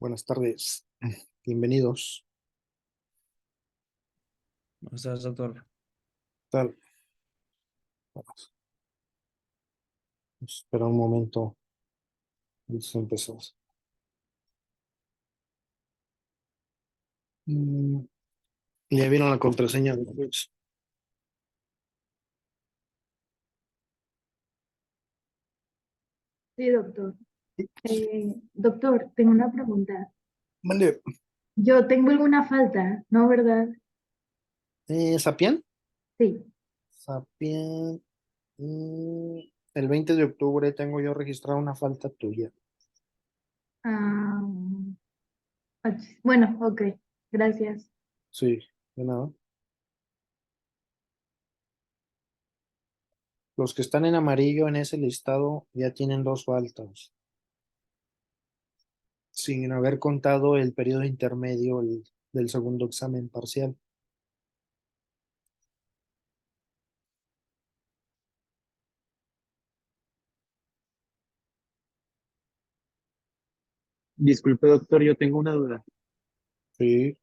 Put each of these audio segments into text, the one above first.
Buenas tardes, bienvenidos. ¿Cómo estás, doctor? Tal, vamos a esperar un momento antes de empezar. Mm, ¿Ya vieron la contraseña de Twitch? Sí, doctor. Doctor, tengo una pregunta. Vale, Yo tengo alguna falta, ¿no, verdad? ¿Sapien? Sí. Sapien, mm, el 20 de octubre tengo yo registrado una falta tuya. Ah, bueno, ok. Gracias. Sí, de nada. Los que están en amarillo en ese listado ya tienen dos faltas, sin haber contado el periodo intermedio del segundo examen parcial. Disculpe, doctor, yo tengo una duda. Sí,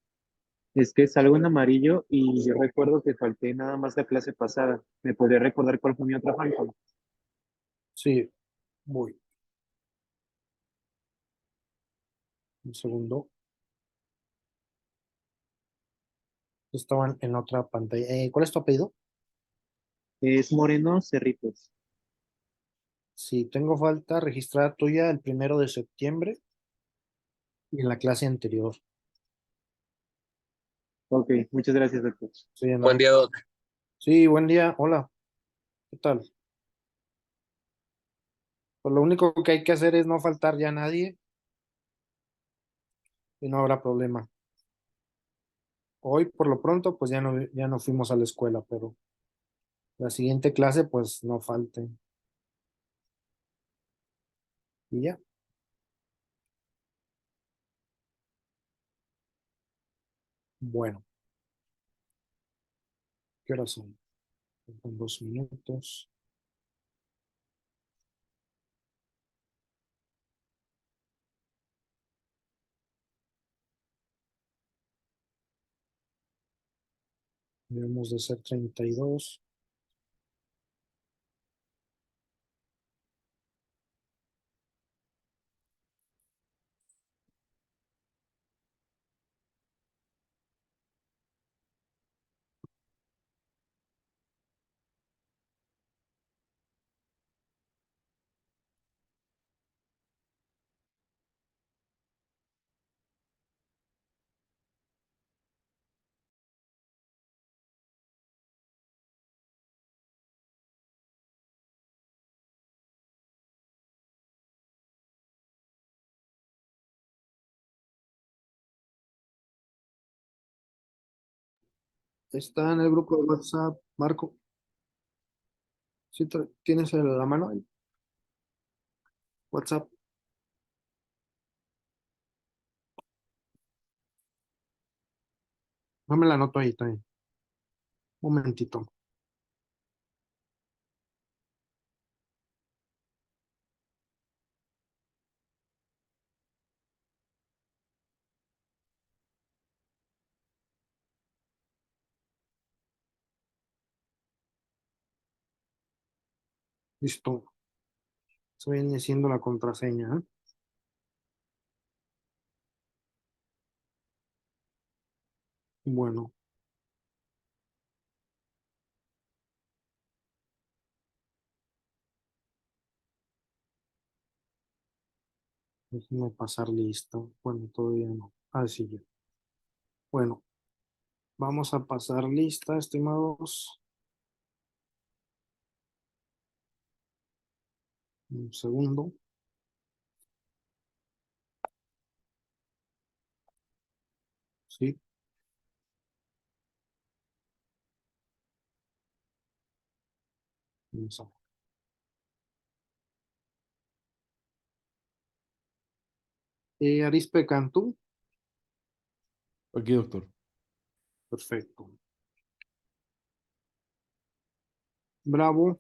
Es que salgo en amarillo y yo recuerdo que falté nada más la clase pasada. ¿Me podría recordar cuál fue mi otra falta? Sí, voy. Un segundo. Estaban en otra pantalla. ¿Cuál es tu apellido? Es Moreno Cerritos. Sí, tengo falta registrada tuya el 1 de septiembre y en la clase anterior. Ok, muchas gracias, doctor. Sí, de Buen nada. día, Doc. Sí, buen día. Hola. ¿Qué tal? Pues lo único que hay que hacer es no faltar ya a nadie y no habrá problema. Hoy, por lo pronto, pues ya no fuimos a la escuela, pero la siguiente clase, pues no falten. Y ya. Bueno, ¿qué horas son? Faltan 2 minutos. Debemos de ser 32. Está en el grupo de WhatsApp, Marco. ¿Sí tienes la mano ahí? WhatsApp. No me la anoto ahí también. Un momentito. Listo. Eso viene siendo la contraseña, ¿eh? Bueno, déjenme pasar lista. Bueno, todavía no. Ah, sí, ya. Bueno, vamos a pasar lista, estimados. Un segundo. Sí. Vamos a- Arispe Cantú. Aquí, doctor. Perfecto. Bravo.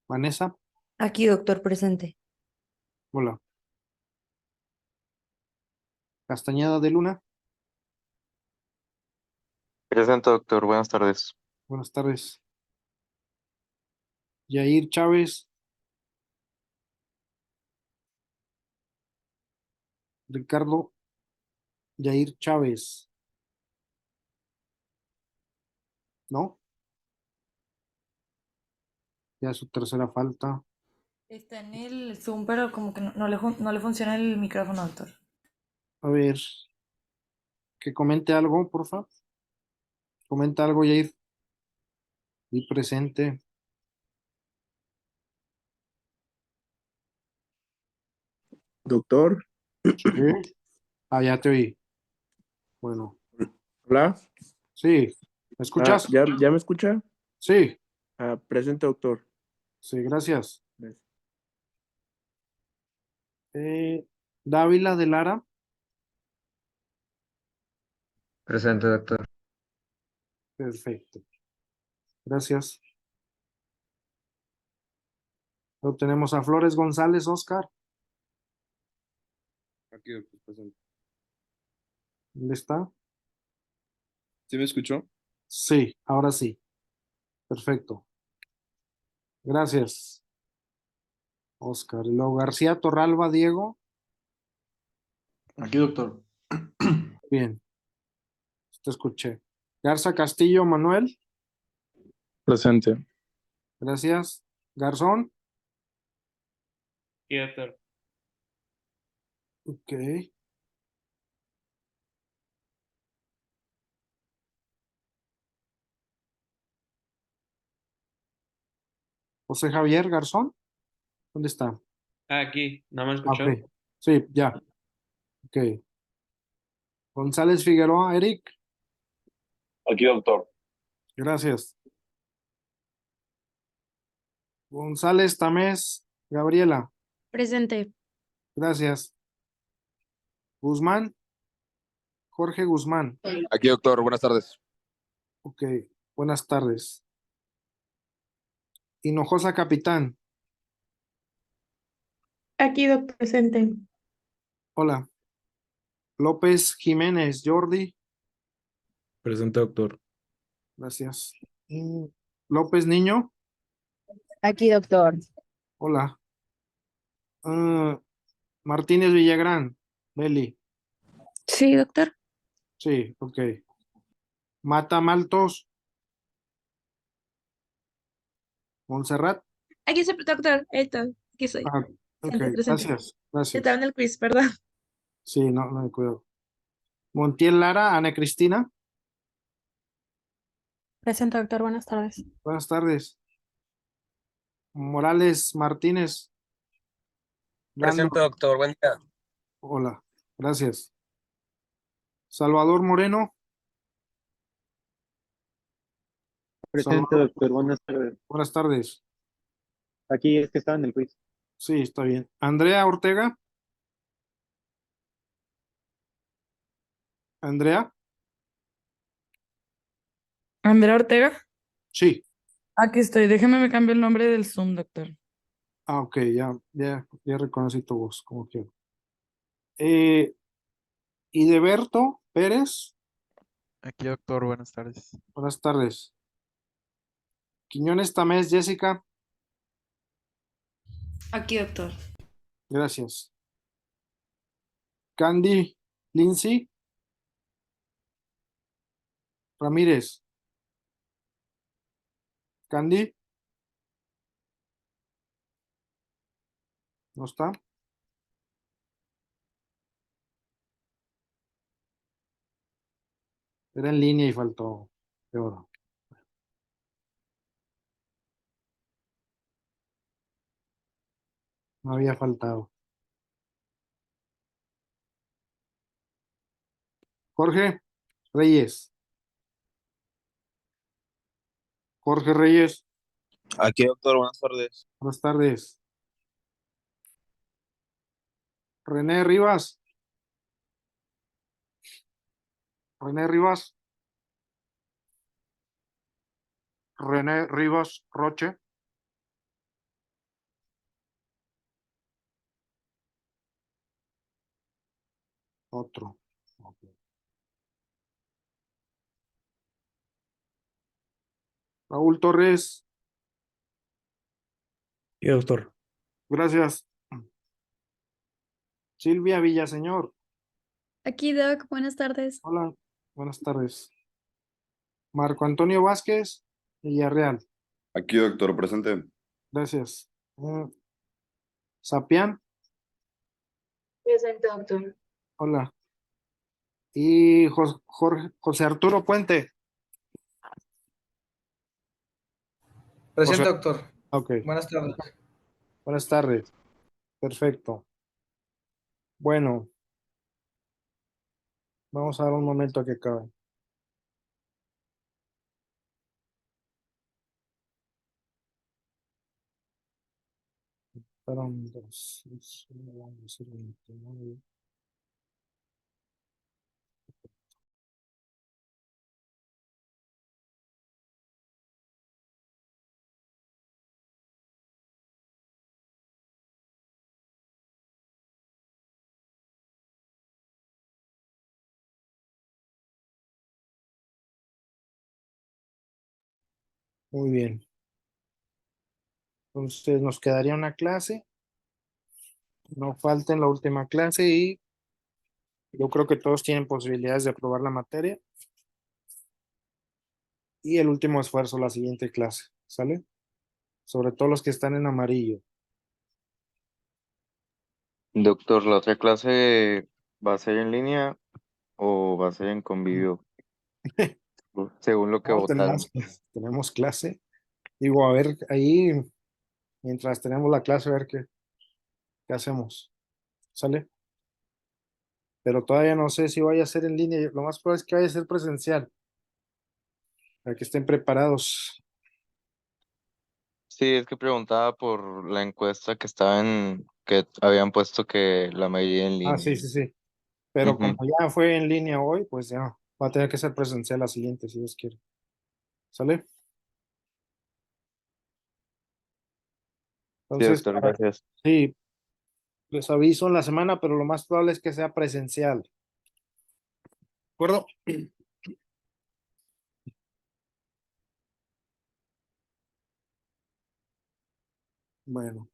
Vanessa. Aquí, doctor, presente. Hola. Castañeda de Luna. Presente, doctor. Buenas tardes. Buenas tardes. Yair Chávez. Ricardo Yair Chávez. ¿No? Ya su tercera falta. Está en el Zoom, pero como que no le funciona el micrófono, doctor. A ver, que comente algo, por favor. Comenta algo, Yair. Y presente. Doctor, Sí. Ah, ya te oí. Bueno, hola. sí. ¿Me escuchas? ¿Ya me escucha? Sí, Presente, doctor. sí, gracias. Gracias. Dávila de Lara. Presente, doctor. Perfecto. Gracias. Luego tenemos a Flores González, Oscar. Aquí, doctor, presente. ¿Dónde está? ¿Sí me escuchó? Sí, ahora sí. Perfecto. Gracias, Oscar. Y luego García Torralba, Diego. Aquí, doctor. Bien, te escuché. Garza Castillo, Manuel. Presente. Gracias. Garzón. Sí, doctor. Ok. José Javier Garzón. ¿Dónde está? Aquí, ¿no me Ah, ok. escuchó? Sí, ya. Ok. González Figueroa, Eric. Aquí, doctor. Gracias. González Tamés, Gabriela. Presente. Gracias. Guzmán, Jorge Guzmán. Aquí, doctor, buenas tardes. Ok. Buenas tardes. Hinojosa Capitán. Aquí, doctor, presente. Hola. López Jiménez, Jordi. Presente, doctor. Gracias. López Niño. Aquí, doctor. Hola. Ah, Martínez Villagrán, Beli. Sí, doctor. Sí, ok. Mata Maltos, Montserrat. Aquí estoy, doctor. Aquí soy. Ah, ok, Presente, presente. gracias, Estaba gracias. en el quiz, perdón. Sí, no, no me cuido. Montiel Lara, Ana Cristina. Presente, doctor. Buenas tardes. Buenas tardes. Morales Martínez, Presente, Brandon. doctor, buen día. Hola, gracias. Salvador Moreno. Presente, Salvador, doctor. Buenas tardes. buenas tardes. Aquí es que estaba en el quiz. Sí, está bien. Andrea Ortega. Andrea. Andrea Ortega. Sí. Aquí estoy. Déjeme me cambio el nombre del Zoom, doctor. Ah, ok, ya reconocí tu voz, como quiero. Eh, Ideberto Pérez. Aquí, doctor, buenas tardes. Buenas tardes. Quiñones Tamés, Jessica. Aquí, doctor. Gracias. Candy Lindsay Ramírez. Candy, ¿no está? Era en línea y faltó. Qué bueno. No había faltado. Jorge Reyes. Jorge Reyes. Aquí, doctor, buenas tardes. Buenas tardes. René Rivas. René Rivas. René Rivas Roche. Otro. Ok. Raúl Torres. Y doctor. Gracias. Silvia Villaseñor. Aquí, Doc. Buenas tardes. Hola. Buenas tardes. Marco Antonio Vázquez Villarreal. Aquí, doctor, presente. Gracias. Sapián. Presente, doctor. Hola. Y José Arturo Puente. José. Presente, doctor. Ok. Buenas tardes. Buenas tardes. Perfecto. Bueno, vamos a dar un momento a que acabe. Fueron dos, 29. Muy bien. Entonces nos quedaría una clase. No falta en la última clase y yo creo que todos tienen posibilidades de aprobar la materia. Y el último esfuerzo, la siguiente clase. ¿Sale? Sobre todo los que están en amarillo. Doctor, ¿la otra clase va a ser en línea o va a ser en convivio? Según lo que No, votaron. tenemos clase. Digo, a ver, ahí, mientras tenemos la clase, a ver qué hacemos. ¿Sale? Pero todavía no sé si vaya a ser en línea. Lo más probable es que vaya a ser presencial, para que estén preparados. Sí, es que preguntaba por la encuesta que que habían puesto que la mayoría en Ah, línea. sí, sí, sí. Pero como Ujú. ya fue en línea hoy, pues ya va a tener que ser presencial la siguiente, si Dios quiere. ¿Sale? Sí, Entonces, doctor, gracias. sí, les aviso en la semana, pero lo más probable es que sea presencial. ¿De acuerdo? Bueno,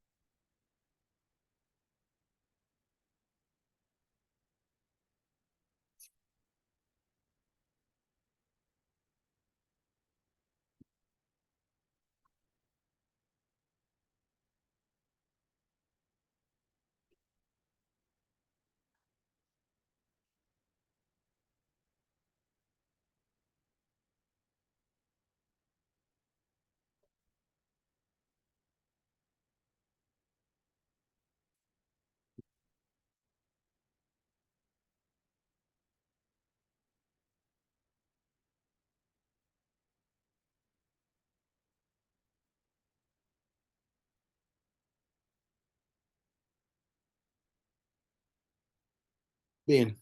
bien.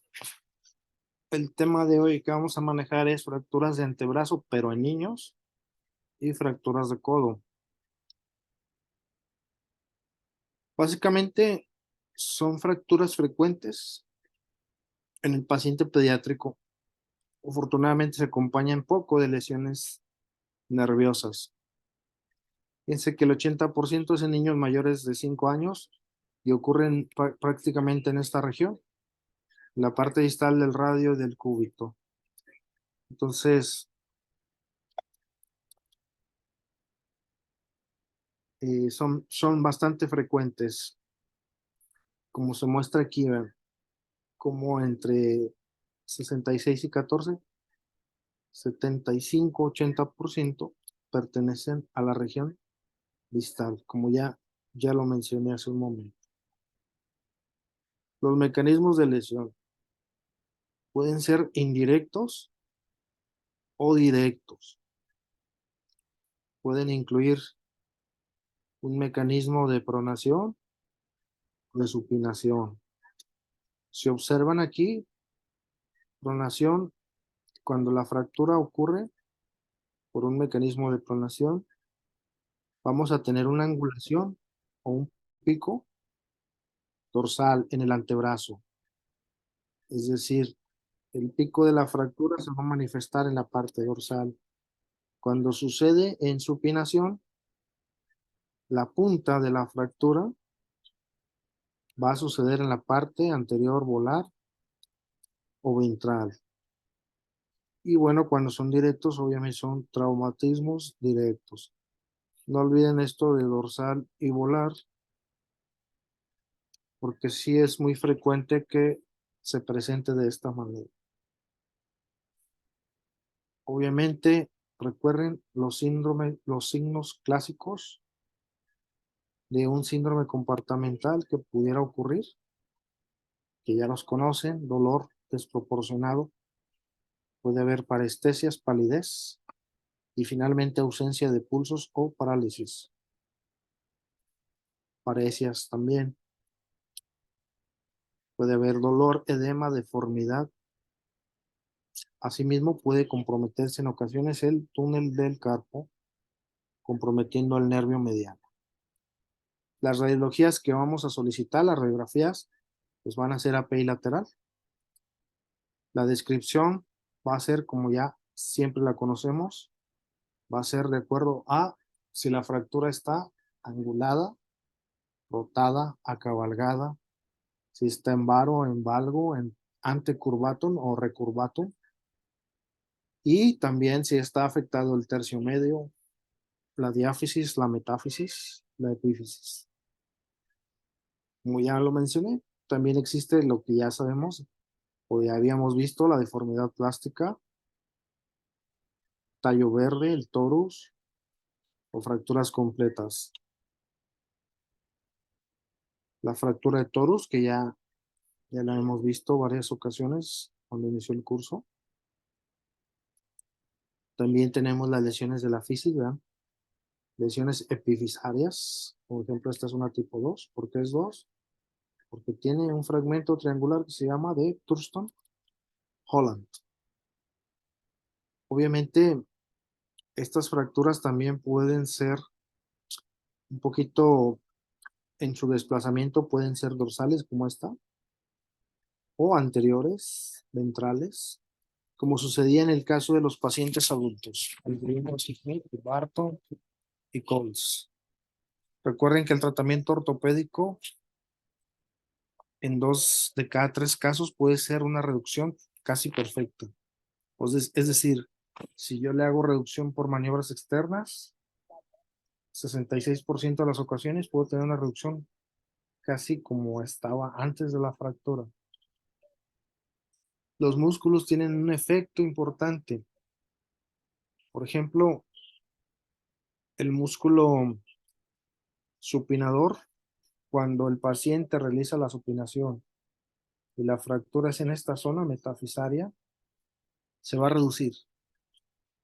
El tema de hoy que vamos a manejar es fracturas de antebrazo, pero en niños, y fracturas de codo. Básicamente son fracturas frecuentes en el paciente pediátrico. Afortunadamente se acompañan poco de lesiones nerviosas. Piense que el 80% es en niños mayores de 5 años y ocurren prácticamente en esta región, en la parte distal del radio y del cúbito. Entonces, son bastante frecuentes, como se muestra aquí, ¿verdad? Como entre 66 y 14, 75-80% pertenecen a la región distal, como ya lo mencioné hace un momento. Los mecanismos de lesión pueden ser indirectos o directos. Pueden incluir un mecanismo de pronación o de supinación. Si observan aquí, pronación, cuando la fractura ocurre por un mecanismo de pronación, vamos a tener una angulación o un pico dorsal en el antebrazo. Es decir, el pico de la fractura se va a manifestar en la parte dorsal. Cuando sucede en supinación, la punta de la fractura va a suceder en la parte anterior volar o ventral. Y bueno, cuando son directos, obviamente son traumatismos directos. No olviden esto de dorsal y volar, porque sí es muy frecuente que se presente de esta manera. Obviamente, recuerden los signos clásicos de un síndrome comportamental que pudiera ocurrir, que ya los conocen: dolor desproporcionado, puede haber parestesias, palidez y finalmente ausencia de pulsos o parálisis. Parecias también. Puede haber dolor, edema, deformidad. Asimismo, puede comprometerse en ocasiones el túnel del carpo, comprometiendo el nervio mediano. Las radiologías que vamos a solicitar, las radiografías, pues van a ser API lateral. La descripción va a ser como ya siempre la conocemos: va a ser de acuerdo a si la fractura está angulada, rotada, acabalgada, si está en varo, en valgo, en antecurvatum o recurvatum, y también si está afectado el tercio medio, la diáfisis, la metáfisis, la epífisis. Como ya lo mencioné, también existe lo que ya sabemos o ya habíamos visto, la deformidad plástica, tallo verde, el torus o fracturas completas. La fractura de torus, que ya la hemos visto varias ocasiones cuando inició el curso. También tenemos las lesiones de la fisis, ¿verdad? Lesiones epifisarias. Por ejemplo, esta es una tipo 2. ¿Por qué es 2? Porque tiene un fragmento triangular que se llama de Thurston Holland. Obviamente, estas fracturas también pueden ser un poquito en su desplazamiento, pueden ser dorsales como esta, o anteriores, ventrales, como sucedía en el caso de los pacientes adultos, Barton y Coles. Recuerden que el tratamiento ortopédico en 2 de cada 3 casos puede ser una reducción casi perfecta. Entonces, es decir, si yo le hago reducción por maniobras externas, 66% de las ocasiones puedo tener una reducción casi como estaba antes de la fractura. Los músculos tienen un efecto importante. Por ejemplo, el músculo supinador, cuando el paciente realiza la supinación y la fractura es en esta zona metafisaria, se va a reducir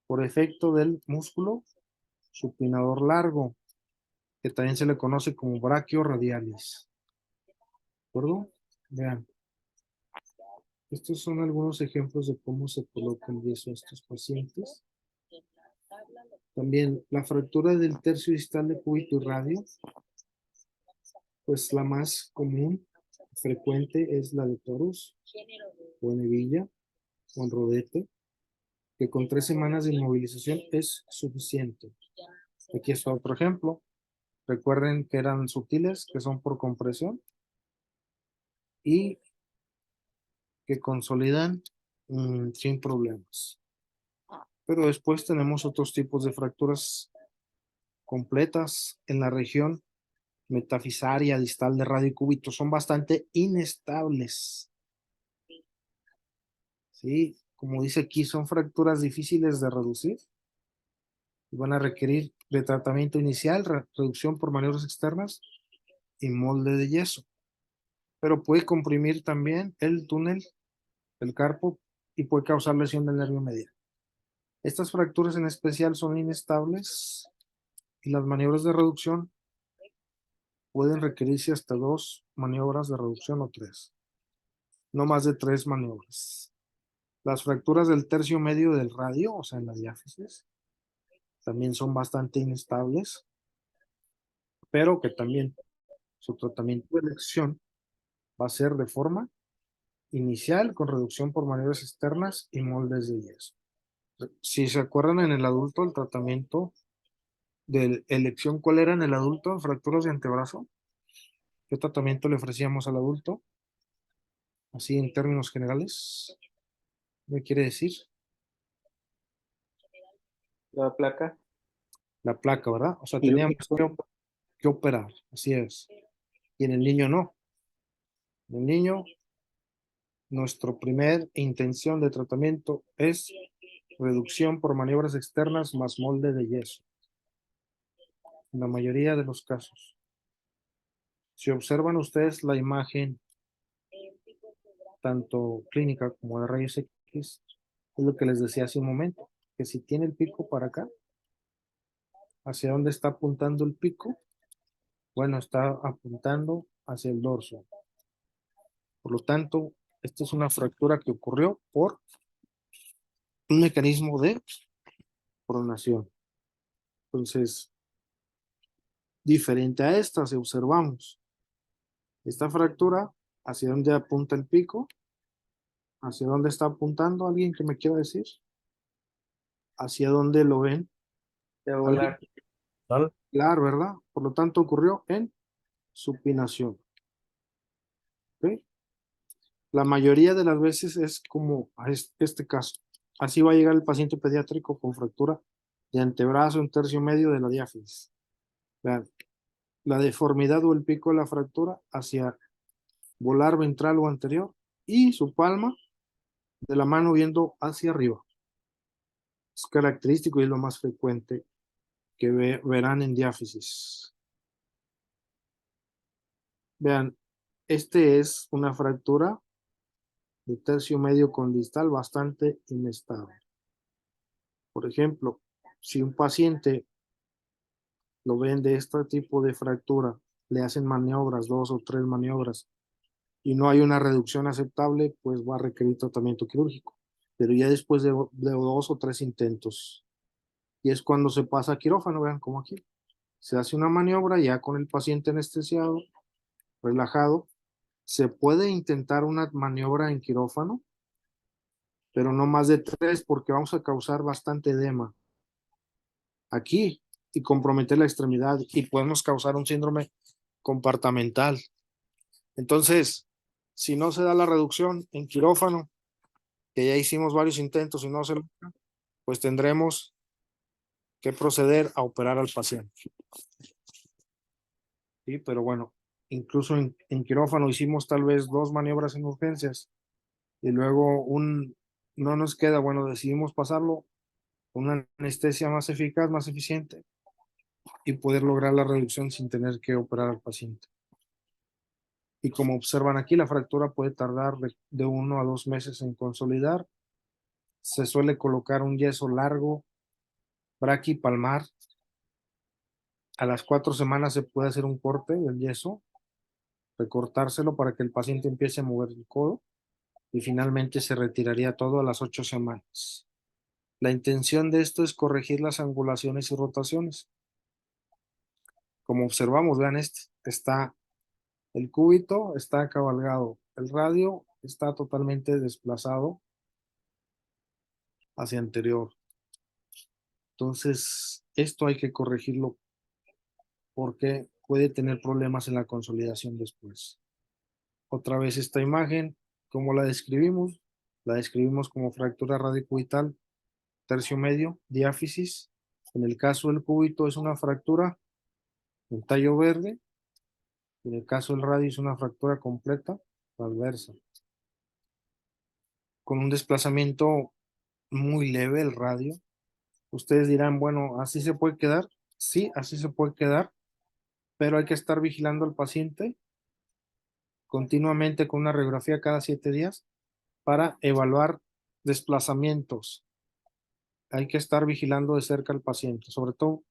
por efecto del músculo supinador largo, que también se le conoce como brachioradialis. ¿De acuerdo? Vean. Estos son algunos ejemplos de cómo se coloca el yeso a estos pacientes. También la fractura del tercio distal de cúbito y radio, pues la más común, frecuente, es la de torus, o en hebilla, o en rodete, que con 3 semanas de inmovilización es suficiente. Aquí está otro ejemplo. Recuerden que eran sutiles, que son por compresión, y que consolidan sin problemas. Pero después tenemos otros tipos de fracturas completas en la región metafisaria, distal de radio y cúbito. Son bastante inestables. ¿Sí? Como dice aquí, son fracturas difíciles de reducir. Y van a requerir de tratamiento inicial, reducción por maniobras externas y molde de yeso. Pero puede comprimir también el túnel, el carpo, y puede causar lesión del nervio medial. Estas fracturas en especial son inestables y las maniobras de reducción pueden requerirse hasta 2 maniobras de reducción o 3. No más de 3 maniobras. Las fracturas del tercio medio del radio, o sea, en la diáfisis, también son bastante inestables, pero que también su tratamiento de elección va a ser de forma inicial con reducción por maniobras externas y moldes de yeso. Si se acuerdan en el adulto, el tratamiento de elección, ¿cuál era en el adulto? Fracturas de antebrazo. ¿Qué tratamiento le ofrecíamos al adulto? Así en términos generales. ¿Qué quiere decir? La placa. La placa, ¿verdad? O sea, teníamos que operar, así es. Y en el niño no. En el niño, nuestra primera intención de tratamiento es reducción por maniobras externas más molde de yeso. En la mayoría de los casos. Si observan ustedes la imagen, tanto clínica como de rayos X, es lo que les decía hace un momento, que si tiene el pico para acá, ¿hacia dónde está apuntando el pico? Bueno, está apuntando hacia el dorso. Por lo tanto, esta es una fractura que ocurrió por un mecanismo de pronación. Entonces, diferente a esta, si observamos esta fractura, ¿hacia dónde apunta el pico? ¿Hacia dónde está apuntando? ¿Alguien que me quiera decir? ¿Hacia dónde lo ven? Diagonal. Claro, ¿verdad? Por lo tanto, ocurrió en supinación. ¿Ok? La mayoría de las veces es como este caso. Así va a llegar el paciente pediátrico con fractura de antebrazo en tercio medio de la diáfisis. Vean, la deformidad o el pico de la fractura hacia volar ventral o anterior y su palma de la mano viendo hacia arriba. Es característico y es lo más frecuente que verán en diáfisis. Vean, este es una fractura de tercio medio con distal bastante inestable. Por ejemplo, si un paciente lo ven de este tipo de fractura, le hacen maniobras, 2 o 3 maniobras, y no hay una reducción aceptable, pues va a requerir tratamiento quirúrgico. Pero ya después de 2 o 3 intentos, y es cuando se pasa a quirófano, vean como aquí. Se hace una maniobra ya con el paciente anestesiado, relajado. Se puede intentar una maniobra en quirófano, pero no más de 3 porque vamos a causar bastante edema aquí y comprometer la extremidad y podemos causar un síndrome compartamental. Entonces, si no se da la reducción en quirófano, que ya hicimos varios intentos y no se logra, pues tendremos que proceder a operar al paciente. Sí, pero bueno, incluso en quirófano hicimos tal vez 2 maniobras en urgencias y luego no nos queda, bueno, decidimos pasarlo con una anestesia más eficaz, más eficiente y poder lograr la reducción sin tener que operar al paciente. Y como observan aquí, la fractura puede tardar de 1 a 2 meses en consolidar. Se suele colocar un yeso largo, braquipalmar. A las 4 semanas se puede hacer un corte del yeso, recortárselo para que el paciente empiece a mover el codo y finalmente se retiraría todo a las 8 semanas. La intención de esto es corregir las angulaciones y rotaciones. Como observamos, vean está el cúbito, está cabalgado, el radio está totalmente desplazado hacia anterior. Entonces, esto hay que corregirlo porque puede tener problemas en la consolidación después. Otra vez esta imagen, ¿cómo la describimos? La describimos como fractura radicubital, tercio medio, diáfisis. En el caso del cúbito es una fractura en tallo verde. En el caso del radio es una fractura completa, transversa. Con un desplazamiento muy leve el radio. Ustedes dirán, bueno, ¿así se puede quedar? Sí, así se puede quedar, pero hay que estar vigilando al paciente continuamente con una radiografía cada 7 días para evaluar desplazamientos. Hay que estar vigilando de cerca al paciente, sobre todo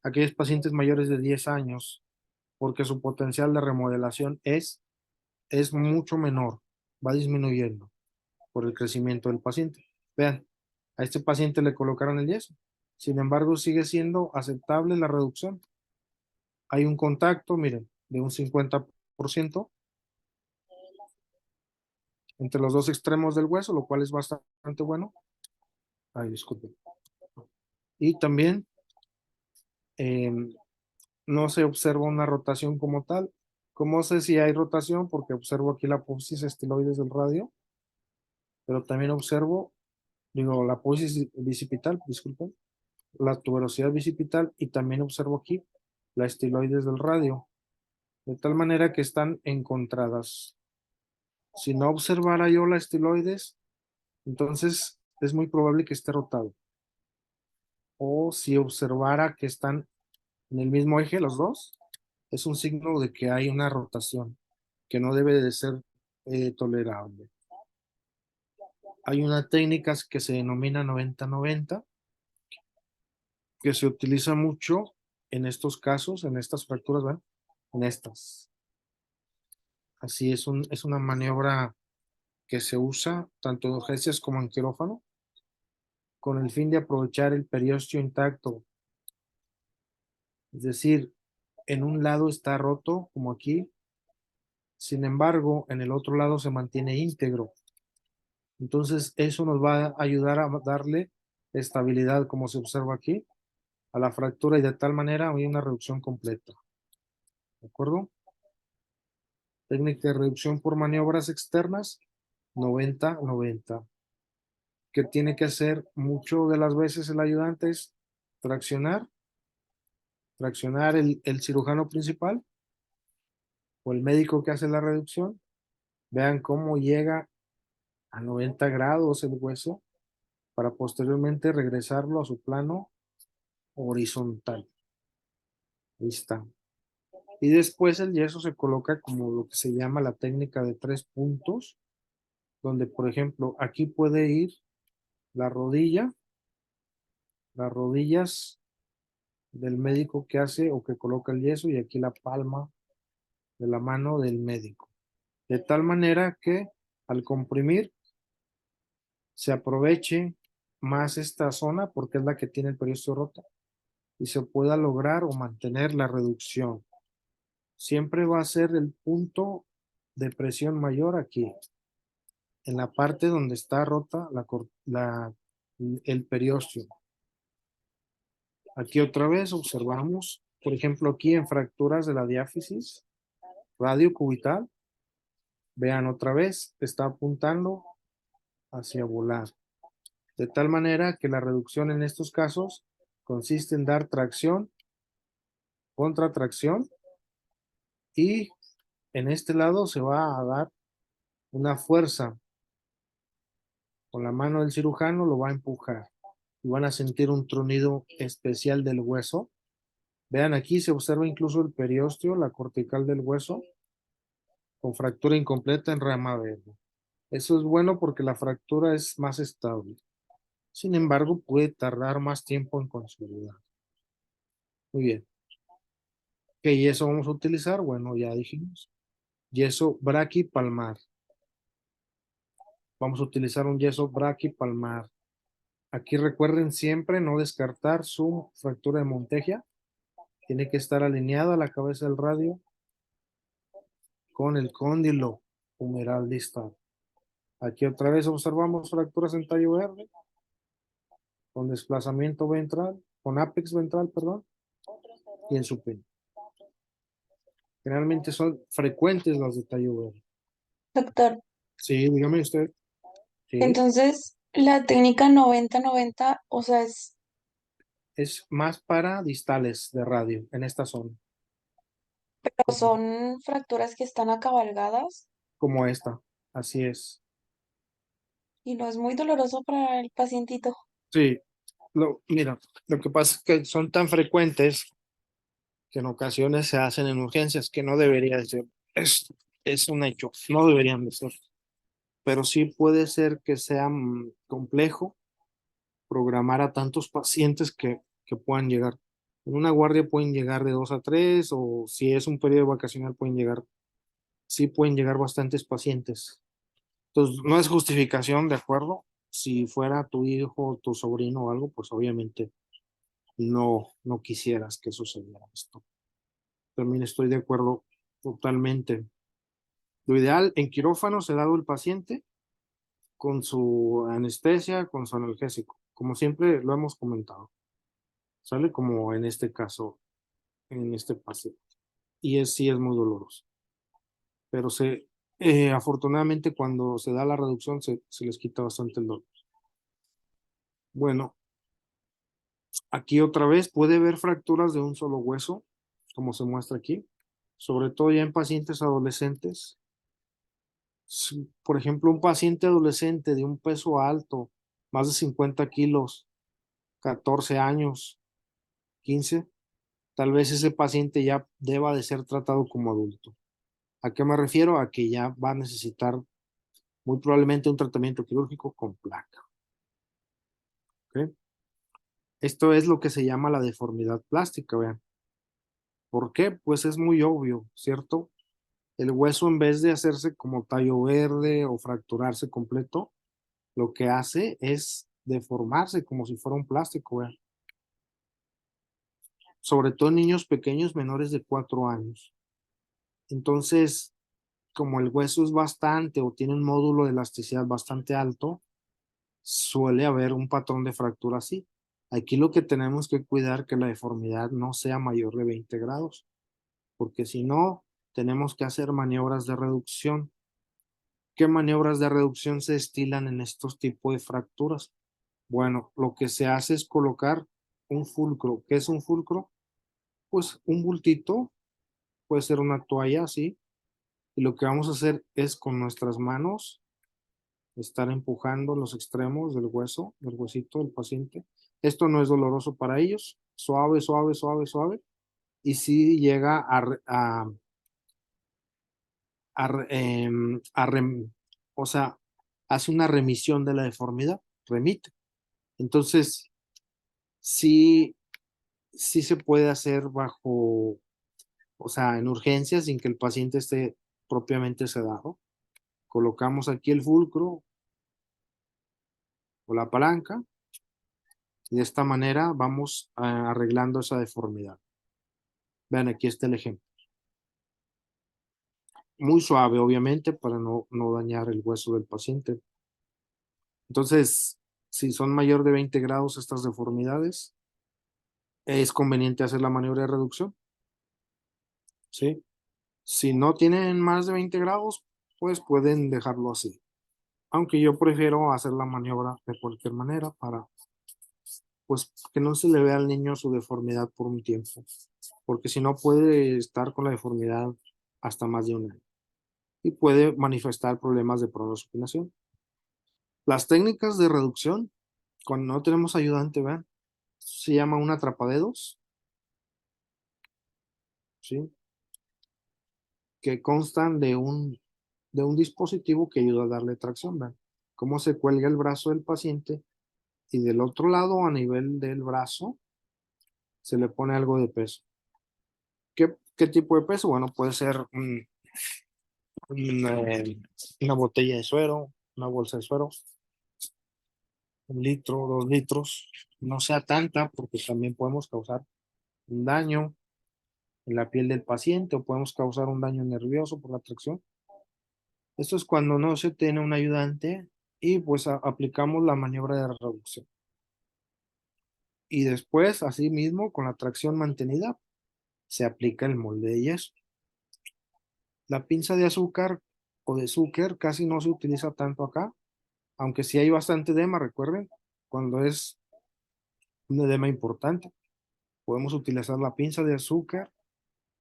aquellos pacientes mayores de 10 años, porque su potencial de remodelación es mucho menor, va disminuyendo por el crecimiento del paciente. Vean, a este paciente le colocaron el yeso, sin embargo sigue siendo aceptable la reducción. Hay un contacto, miren, de un 50% entre los 2 extremos del hueso, lo cual es bastante bueno. Ay, disculpen. Y también no se observa una rotación como tal. ¿Cómo sé si hay rotación? Porque observo aquí la apófisis estiloides del radio, pero también observo, la apófisis bicipital, disculpen, la tuberosidad bicipital y también observo aquí la estiloides del radio, de tal manera que están encontradas. Si no observara yo la estiloides, entonces es muy probable que esté rotado. O si observara que están en el mismo eje los dos, es un signo de que hay una rotación que no debe de ser tolerable. Hay una técnica que se denomina 90-90, que se utiliza mucho en estos casos, en estas fracturas, ¿ven? En estas. Así es una maniobra que se usa tanto en urgencias como en quirófano, con el fin de aprovechar el periósteo intacto. Es decir, en un lado está roto, como aquí, sin embargo, en el otro lado se mantiene íntegro. Entonces, eso nos va a ayudar a darle estabilidad, como se observa aquí, a la fractura y de tal manera hay una reducción completa. ¿De acuerdo? Técnica de reducción por maniobras externas, 90-90. ¿Qué tiene que hacer mucho de las veces el ayudante? Es traccionar el cirujano principal o el médico que hace la reducción. Vean cómo llega a 90 grados el hueso para posteriormente regresarlo a su plano horizontal. Ahí está. Y después el yeso se coloca como lo que se llama la técnica de 3 puntos, donde por ejemplo aquí puede ir la rodilla, las rodillas del médico que hace o que coloca el yeso y aquí la palma de la mano del médico. De tal manera que al comprimir se aproveche más esta zona porque es la que tiene el periósteo roto y se pueda lograr o mantener la reducción. Siempre va a ser el punto de presión mayor aquí, en la parte donde está rota el periósteo. Aquí otra vez observamos, por ejemplo, aquí en fracturas de la diáfisis radiocubital, vean otra vez, está apuntando hacia volar. De tal manera que la reducción en estos casos consiste en dar tracción, contratracción y en este lado se va a dar una fuerza. Con la mano del cirujano lo va a empujar y van a sentir un tronido especial del hueso. Vean aquí se observa incluso el periósteo, la cortical del hueso, con fractura incompleta en rama verde. Eso es bueno porque la fractura es más estable. Sin embargo, puede tardar más tiempo en consolidar. Muy bien. ¿Qué yeso vamos a utilizar? Bueno, ya dijimos. Yeso braquipalmar. Vamos a utilizar un yeso braquipalmar. Aquí recuerden siempre no descartar su fractura de Montegia. Tiene que estar alineada la cabeza del radio con el cóndilo humeral distal. Aquí otra vez observamos fracturas en tallo verde con desplazamiento ventral, con apex ventral, perdón, y en supino. Generalmente son frecuentes las de tallo verde. Doctor, Sí, dígame usted. Sí, entonces la técnica 90-90, o sea, es más para distales de radio en esta zona, son fracturas que están acabalgadas como esta. Así es. y no es muy doloroso para el pacientito. Sí, mira, lo que pasa es que son tan frecuentes que en ocasiones se hacen en urgencias, que no debería de ser. Es un hecho, no deberían de ser. Pero sí puede ser que sea complejo programar a tantos pacientes que puedan llegar. En una guardia pueden llegar de 2 a 3, o si es un periodo vacacional sí pueden llegar bastantes pacientes. Entonces, no es justificación, ¿de acuerdo? Si fuera tu hijo, tu sobrino o algo, pues obviamente no quisieras que sucediera esto. También estoy de acuerdo totalmente. Lo ideal en quirófano se dado el paciente con su anestesia, con su analgésico, como siempre lo hemos comentado. Sale como en este caso, en este paciente. Y sí es muy doloroso. Pero afortunadamente cuando se da la reducción se les quita bastante el dolor. Bueno, aquí otra vez puede haber fracturas de un solo hueso, como se muestra aquí, sobre todo ya en pacientes adolescentes. Por ejemplo, un paciente adolescente de un peso alto, más de 50 kilos, 14 años, 15, tal vez ese paciente ya deba de ser tratado como adulto. ¿A qué me refiero? A que ya va a necesitar muy probablemente un tratamiento quirúrgico con placa. ¿Okay? Esto es lo que se llama la deformidad plástica, vean. ¿Por qué? Pues es muy obvio, ¿cierto? El hueso, en vez de hacerse como tallo verde o fracturarse completo, lo que hace es deformarse como si fuera un plástico, vean. Sobre todo en niños pequeños menores de 4 años. Entonces, como el hueso es bastante o tiene un módulo de elasticidad bastante alto, suele haber un patrón de fractura así. Aquí lo que tenemos que cuidar que la deformidad no sea mayor de 20 grados, porque si no, tenemos que hacer maniobras de reducción. ¿Qué maniobras de reducción se estilan en estos tipos de fracturas? Bueno, lo que se hace es colocar un fulcro. ¿Qué es un fulcro? Pues un bultito, puede ser una toalla así, y lo que vamos a hacer es con nuestras manos estar empujando los extremos del hueso, del huesito del paciente. Esto no es doloroso para ellos, suave, suave, suave, suave, y si llega o sea, hace una remisión de la deformidad, remite. Entonces, sí, sí se puede hacer bajo, o sea, en urgencia sin que el paciente esté propiamente sedado. Colocamos aquí el fulcro o la palanca y de esta manera vamos arreglando esa deformidad. Vean, aquí está el ejemplo. Muy suave, obviamente, para no dañar el hueso del paciente. Entonces, si son mayor de 20 grados estas deformidades, es conveniente hacer la maniobra de reducción. ¿Sí? Si no tienen más de 20 grados, pues pueden dejarlo así. Aunque yo prefiero hacer la maniobra de cualquier manera para, pues, que no se le vea al niño su deformidad por un tiempo. Porque si no puede estar con la deformidad hasta más de un año. Y puede manifestar problemas de pronosupinación. Las técnicas de reducción, cuando no tenemos ayudante, vean, se llama un atrapadedos, ¿sí? Que constan de un dispositivo que ayuda a darle tracción, vean. Cómo se cuelga el brazo del paciente y del otro lado, a nivel del brazo, se le pone algo de peso. ¿Qué tipo de peso? Bueno, puede ser una botella de suero, una bolsa de suero, 1 litro, 2 litros, no sea tanta porque también podemos causar un daño en la piel del paciente o podemos causar un daño nervioso por la tracción. Esto es cuando no se tiene un ayudante y pues aplicamos la maniobra de reducción. Y después, así mismo, con la tracción mantenida, se aplica el molde de yeso. La pinza de azúcar o de Zucker casi no se utiliza tanto acá, aunque sí hay bastante edema, recuerden, cuando es un edema importante, podemos utilizar la pinza de azúcar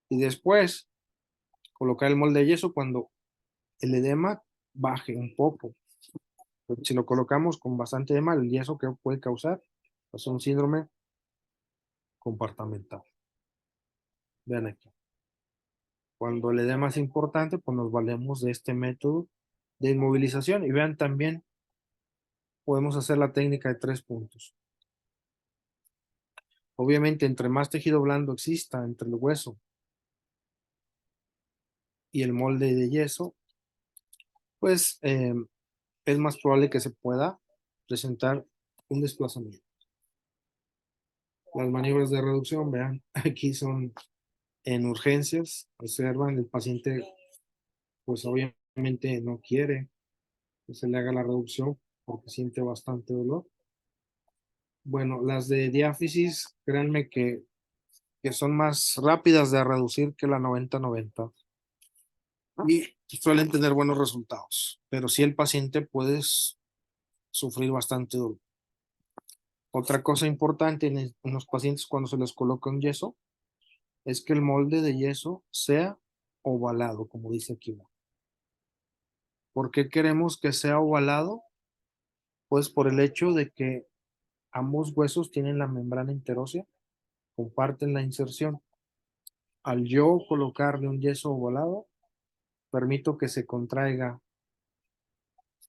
y después colocar el molde de yeso cuando el edema baje un poco. Si lo colocamos con bastante edema, el yeso que puede causar es un síndrome compartamental. Vean aquí. Cuando el edema es importante, pues nos valemos de este método de inmovilización. Y vean también, podemos hacer la técnica de 3 puntos. Obviamente, entre más tejido blando exista entre el hueso y el molde de yeso, pues es más probable que se pueda presentar un desplazamiento. Las maniobras de reducción, vean, aquí son en urgencias. Observan, el paciente pues obviamente no quiere que se le haga la reducción porque siente bastante dolor. Bueno, las de diáfisis, créanme que son más rápidas de reducir que la 90-90 y suelen tener buenos resultados, pero sí el paciente puede sufrir bastante dolor. Otra cosa importante en los pacientes cuando se les coloca un yeso es que el molde de yeso sea ovalado, como dice aquí. ¿Por qué queremos que sea ovalado? Pues por el hecho de que ambos huesos tienen la membrana interósea, comparten la inserción. Al yo colocarle un yeso ovalado, permito que se contraiga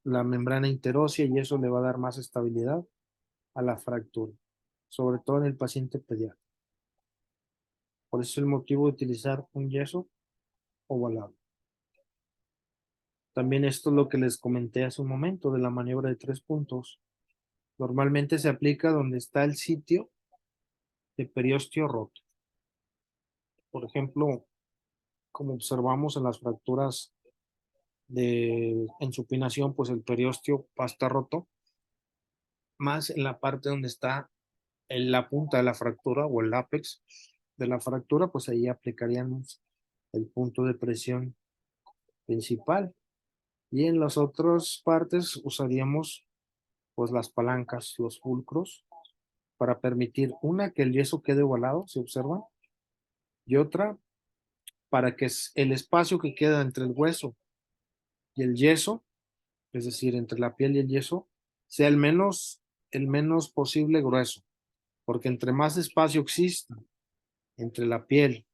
la membrana interósea y eso le va a dar más estabilidad a la fractura, sobre todo en el paciente pediátrico. Por eso es el motivo de utilizar un yeso ovalado. También esto es lo que les comenté hace un momento de la maniobra de 3 puntos. Normalmente se aplica donde está el sitio de periósteo roto. Por ejemplo, como observamos en las fracturas en supinación, pues el periósteo va a estar roto, más en la parte donde está en la punta de la fractura o el ápex de la fractura, pues ahí aplicaríamos el punto de presión principal. Y en las otras partes usaríamos pues las palancas, los fulcros, para permitir una que el yeso quede ovalado, se observa, y otra para que el espacio que queda entre el hueso y el yeso, es decir, entre la piel y el yeso, sea el menos posible grueso, porque entre más espacio exista entre la piel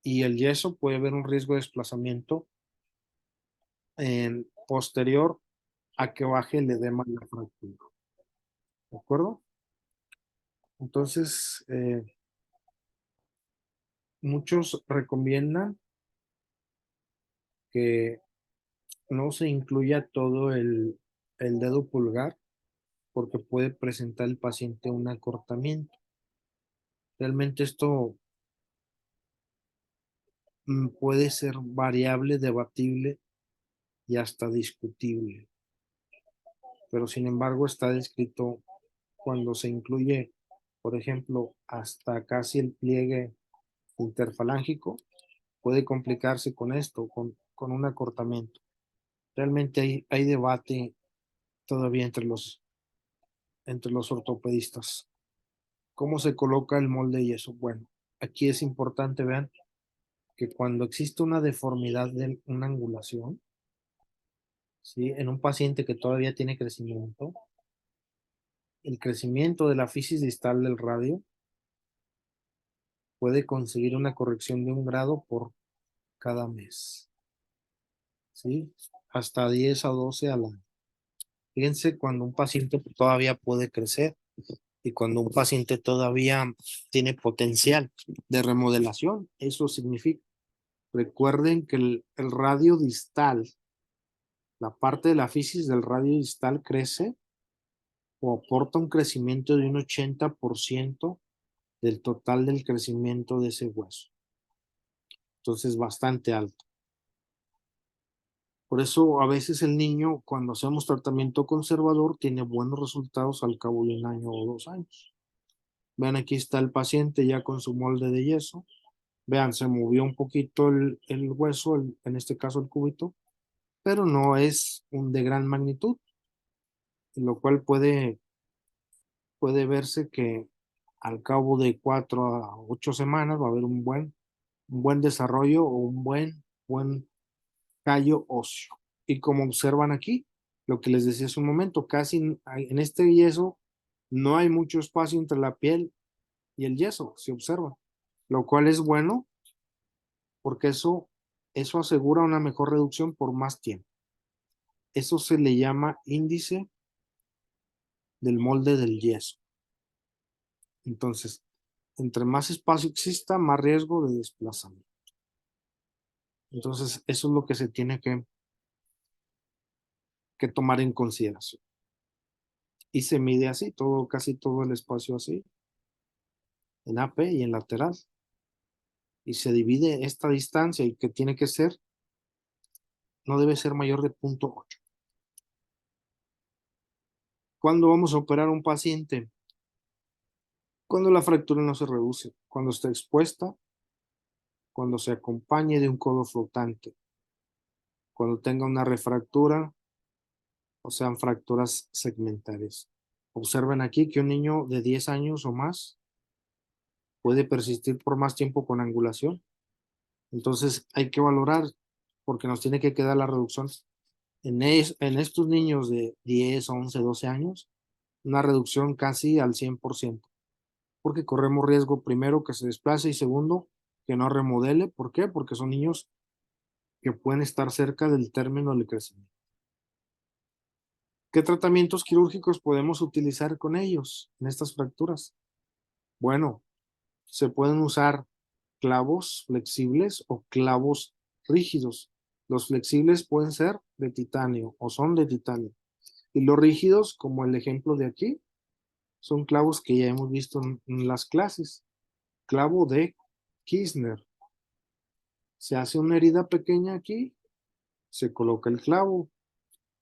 y el yeso puede haber un riesgo de desplazamiento posterior a que baje el edema de la fractura. ¿De acuerdo? Entonces, muchos recomiendan que no se incluya todo el dedo pulgar porque puede presentar el paciente un acortamiento. Realmente esto puede ser variable, debatible y hasta discutible. Pero sin embargo está descrito cuando se incluye, por ejemplo, hasta casi el pliegue interfalángico, puede complicarse con esto, con un acortamiento. Realmente hay debate todavía entre los ortopedistas. ¿Cómo se coloca el molde y eso? Bueno, aquí es importante, vean, que cuando existe una deformidad de una angulación, ¿sí? En un paciente que todavía tiene crecimiento, el crecimiento de la fisis distal del radio puede conseguir una corrección de 1 grado por cada mes, ¿sí? Hasta 10 a 12 al año. Fíjense cuando un paciente todavía puede crecer y cuando un paciente todavía tiene potencial de remodelación, eso significa. Recuerden que el radio distal, la parte de la fisis del radio distal crece o aporta un crecimiento de un 80% del total del crecimiento de ese hueso. Entonces, bastante alto. Por eso, a veces el niño, cuando hacemos tratamiento conservador, tiene buenos resultados al cabo de 1 año o 2 años. Vean, aquí está el paciente ya con su molde de yeso. Vean, se movió un poquito el hueso, en este caso el cúbito, pero no es de gran magnitud, lo cual puede verse que al cabo de 4 a 8 semanas va a haber un buen desarrollo o un buen callo óseo. Y como observan aquí, lo que les decía hace un momento, casi en este yeso no hay mucho espacio entre la piel y el yeso, se observa, lo cual es bueno porque eso asegura una mejor reducción por más tiempo. Eso se le llama índice del molde del yeso. Entonces, entre más espacio exista, más riesgo de desplazamiento. Entonces, eso es lo que se tiene que tomar en consideración. Y se mide así, casi todo el espacio así, en AP y en lateral. Y se divide esta distancia y que tiene que ser, no debe ser mayor de 0.8. ¿Cuándo vamos a operar a un paciente? Cuando la fractura no se reduce, cuando está expuesta, cuando se acompañe de un codo flotante, cuando tenga una refractura o sean fracturas segmentales. Observen aquí que un niño de 10 años o más puede persistir por más tiempo con angulación. Entonces hay que valorar porque nos tiene que quedar la reducción. En estos niños de 10, 11, 12 años, una reducción casi al 100%, porque corremos riesgo primero que se desplace y segundo que no remodele. ¿Por qué? Porque son niños que pueden estar cerca del término del crecimiento. ¿Qué tratamientos quirúrgicos podemos utilizar con ellos en estas fracturas? Bueno, se pueden usar clavos flexibles o clavos rígidos. Los flexibles pueden ser de titanio o son de titanio. Y los rígidos, como el ejemplo de aquí, son clavos que ya hemos visto en las clases. Clavo de Kirchner. Se hace una herida pequeña aquí, se coloca el clavo.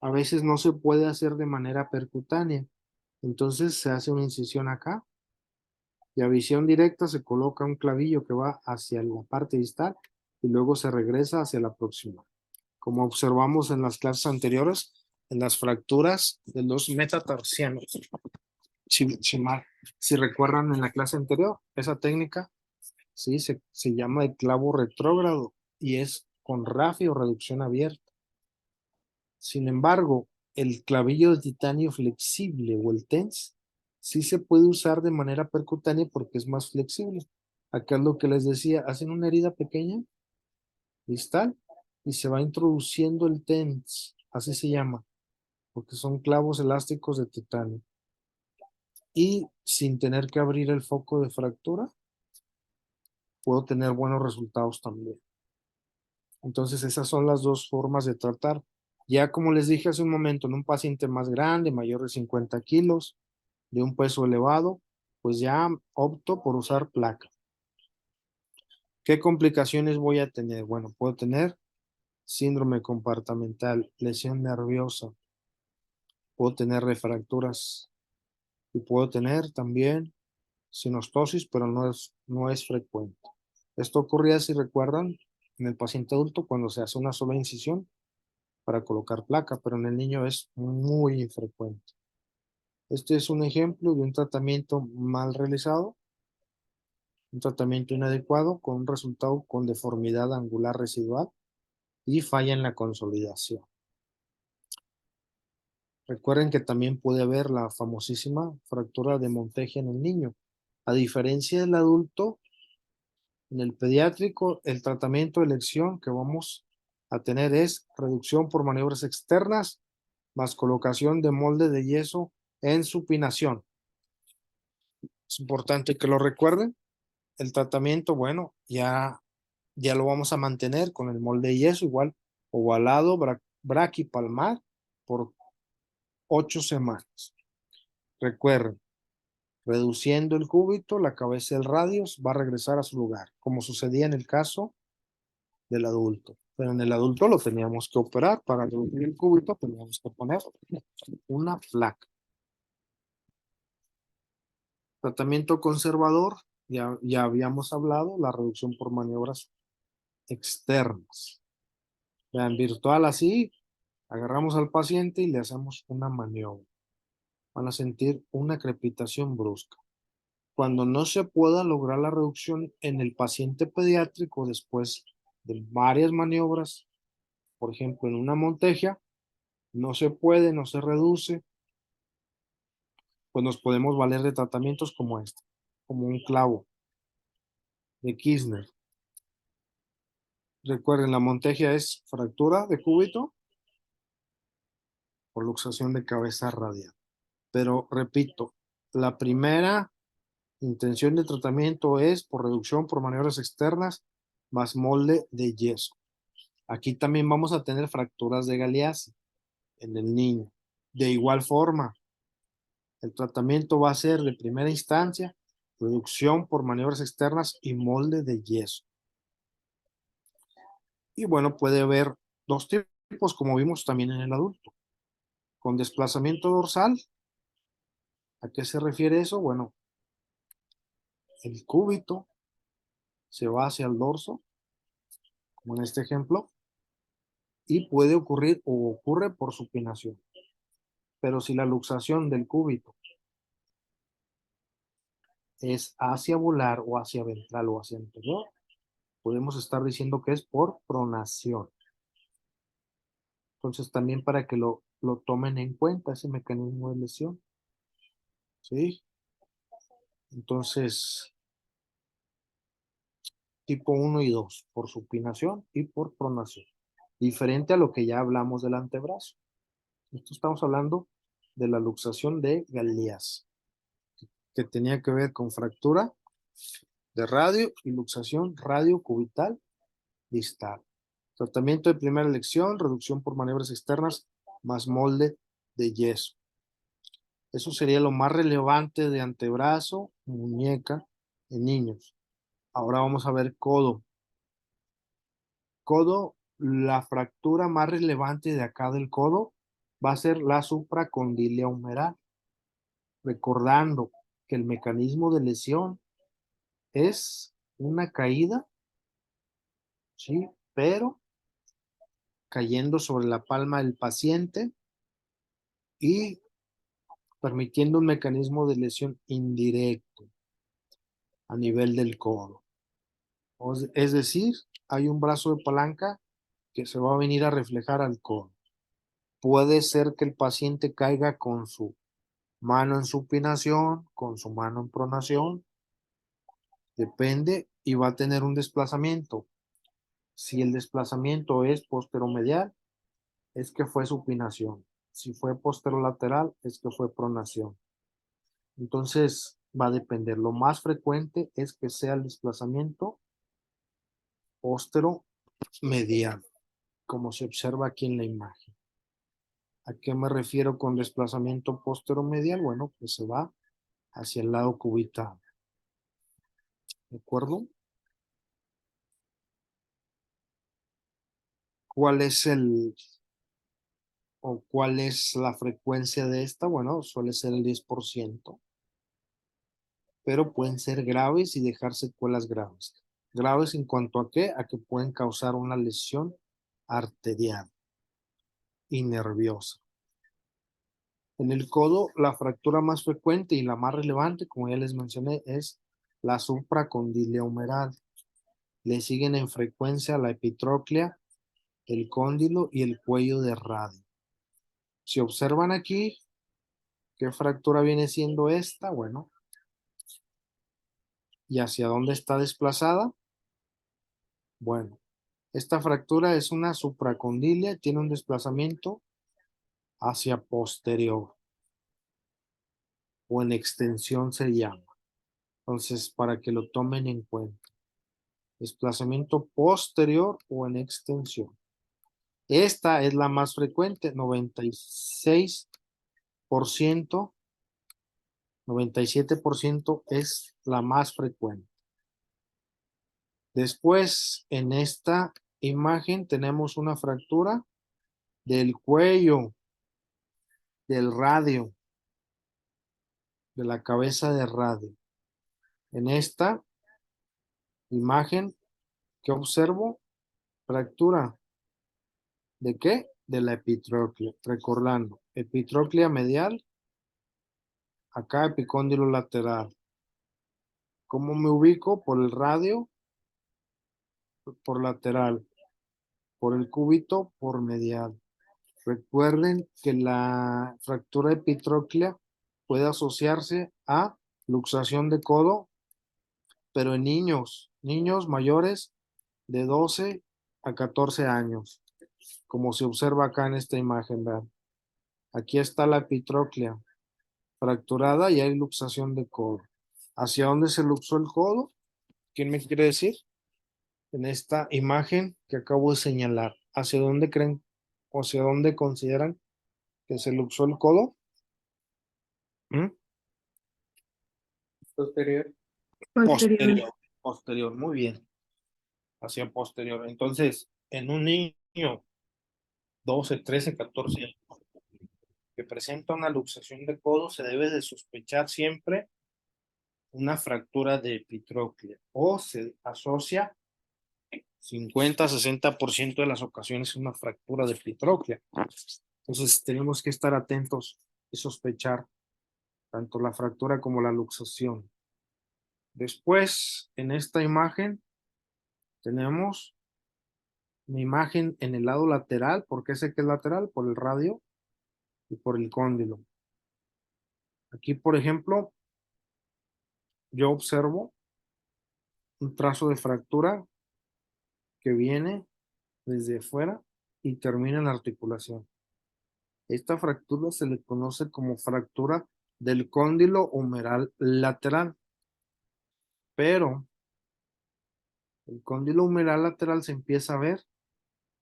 A veces no se puede hacer de manera percutánea. Entonces se hace una incisión acá y a visión directa se coloca un clavillo que va hacia la parte distal y luego se regresa hacia la proximal. Como observamos en las clases anteriores, en las fracturas de los metatarsianos. Si recuerdan en la clase anterior, esa técnica ¿sí? se llama el clavo retrógrado y es con RAFI o reducción abierta. Sin embargo, el clavillo de titanio flexible o el TENS sí se puede usar de manera percutánea porque es más flexible. Acá es lo que les decía, hacen una herida pequeña, distal, y se va introduciendo el TENS, así se llama, porque son clavos elásticos de titanio. Y sin tener que abrir el foco de fractura, puedo tener buenos resultados también. Entonces esas son las dos formas de tratar. Ya como les dije hace un momento, en un paciente más grande, mayor de 50 kilos, de un peso elevado, pues ya opto por usar placa. ¿Qué complicaciones voy a tener? Bueno, puedo tener síndrome compartimental, lesión nerviosa, puedo tener refracturas y puedo tener también sinostosis, pero no es frecuente. Esto ocurría, si recuerdan, en el paciente adulto cuando se hace una sola incisión para colocar placa, pero en el niño es muy infrecuente. Este es un ejemplo de un tratamiento mal realizado, un tratamiento inadecuado con un resultado con deformidad angular residual y falla en la consolidación. Recuerden que también puede haber la famosísima fractura de Montegia en el niño. A diferencia del adulto, en el pediátrico, el tratamiento de elección que vamos a tener es reducción por maniobras externas más colocación de molde de yeso en supinación. Es importante que lo recuerden. El tratamiento, bueno, ya lo vamos a mantener con el molde de yeso, igual ovalado, braquipalmar por 8 semanas. Recuerden, reduciendo el cúbito, la cabeza del radio va a regresar a su lugar, como sucedía en el caso del adulto. Pero en el adulto lo teníamos que operar. Para reducir el cúbito teníamos que poner una placa. Tratamiento conservador, ya habíamos hablado, la reducción por maniobras externas. En virtual así, agarramos al paciente y le hacemos una maniobra. Van a sentir una crepitación brusca. Cuando no se pueda lograr la reducción en el paciente pediátrico después de varias maniobras, por ejemplo en una Montegia, no se puede, no se reduce, pues nos podemos valer de tratamientos como este, como un clavo de Kirchner. Recuerden, la Montegia es fractura de cúbito o luxación de cabeza radial. Pero repito, la primera intención de tratamiento es por reducción por maniobras externas más molde de yeso. Aquí también vamos a tener fracturas de Galeazzi en el niño. De igual forma, el tratamiento va a ser de primera instancia reducción por maniobras externas y molde de yeso. Y bueno, puede haber dos tipos, como vimos también en el adulto. Con desplazamiento dorsal, ¿a qué se refiere eso? Bueno, el cúbito se va hacia el dorso, como en este ejemplo, y puede ocurrir o ocurre por supinación. Pero si la luxación del cúbito es hacia volar o hacia ventral o hacia anterior, podemos estar diciendo que es por pronación. Entonces también para que lo tomen en cuenta ese mecanismo de lesión. ¿Sí? Entonces, tipo 1 y 2, por supinación y por pronación. Diferente a lo que ya hablamos del antebrazo. Esto estamos hablando de la luxación de Galeazzi, que tenía que ver con fractura de radio y luxación radiocubital distal. Tratamiento de primera elección, reducción por maniobras externas, más molde de yeso. Eso sería lo más relevante de antebrazo, muñeca en niños. Ahora vamos a ver codo. Codo, la fractura más relevante de acá del codo va a ser la supracondílea humeral. recordando que el mecanismo de lesión es una caída, ¿sí? Pero cayendo sobre la palma del paciente y permitiendo un mecanismo de lesión indirecto a nivel del codo. Es decir, hay un brazo de palanca que se va a venir a reflejar al codo. Puede ser que el paciente caiga con su mano en supinación, con su mano en pronación, depende, y va a tener un desplazamiento. Si el desplazamiento es posteromedial, es que fue supinación. Si fue posterolateral, es que fue pronación. Entonces, va a depender. Lo más frecuente es que sea el desplazamiento posteromedial, como se observa aquí en la imagen. ¿A qué me refiero con desplazamiento posteromedial? Bueno, pues se va hacia el lado cubitado. ¿De acuerdo? ¿Cuál es cuál es la frecuencia de esta? Bueno, suele ser el 10%, pero pueden ser graves y dejar secuelas graves. Graves en cuanto a qué? A que pueden causar una lesión arterial y nerviosa. En el codo, la fractura más frecuente y la más relevante, como ya les mencioné, es la supracondilea humeral. Le siguen en frecuencia la epitróclea, el cóndilo y el cuello de radio. Si observan aquí, ¿qué fractura viene siendo esta? Bueno, ¿y hacia dónde está desplazada? Bueno, esta fractura es una supracondilia, tiene un desplazamiento hacia posterior o en extensión se llama. Entonces, para que lo tomen en cuenta. Desplazamiento posterior o en extensión. Esta es la más frecuente, 96%, 97% es la más frecuente. Después, en esta imagen tenemos una fractura del cuello, del radio, de la cabeza de radio. En esta imagen, ¿qué observo? Fractura. ¿De qué? De la epitróclea. Recordando, epitróclea medial, acá epicóndilo lateral. ¿Cómo me ubico? Por el radio, por lateral. Por el cúbito, por medial. Recuerden que la fractura epitróclea puede asociarse a luxación de codo, pero en niños mayores de 12 a 14 años, como se observa acá en esta imagen. ¿Vean? Aquí está la epitróclea fracturada y hay luxación de codo. ¿Hacia dónde se luxó el codo? ¿Quién me quiere decir? En esta imagen que acabo de señalar, ¿hacia dónde creen o hacia dónde consideran que se luxó el codo? ¿Mm? Posterior. Posterior, muy bien. Hacia posterior. Entonces, en un niño 12, 13, 14 años que presenta una luxación de codo, se debe de sospechar siempre una fractura de epitróclea o se asocia 50-60% de las ocasiones una fractura de epitróclea. Entonces tenemos que estar atentos y sospechar tanto la fractura como la luxación. Después, en esta imagen, tenemos una imagen en el lado lateral. ¿Por qué sé que es lateral? Por el radio y por el cóndilo. Aquí, por ejemplo, yo observo un trazo de fractura que viene desde fuera y termina en la articulación. Esta fractura se le conoce como fractura del cóndilo humeral lateral, pero el cóndilo humeral lateral se empieza a ver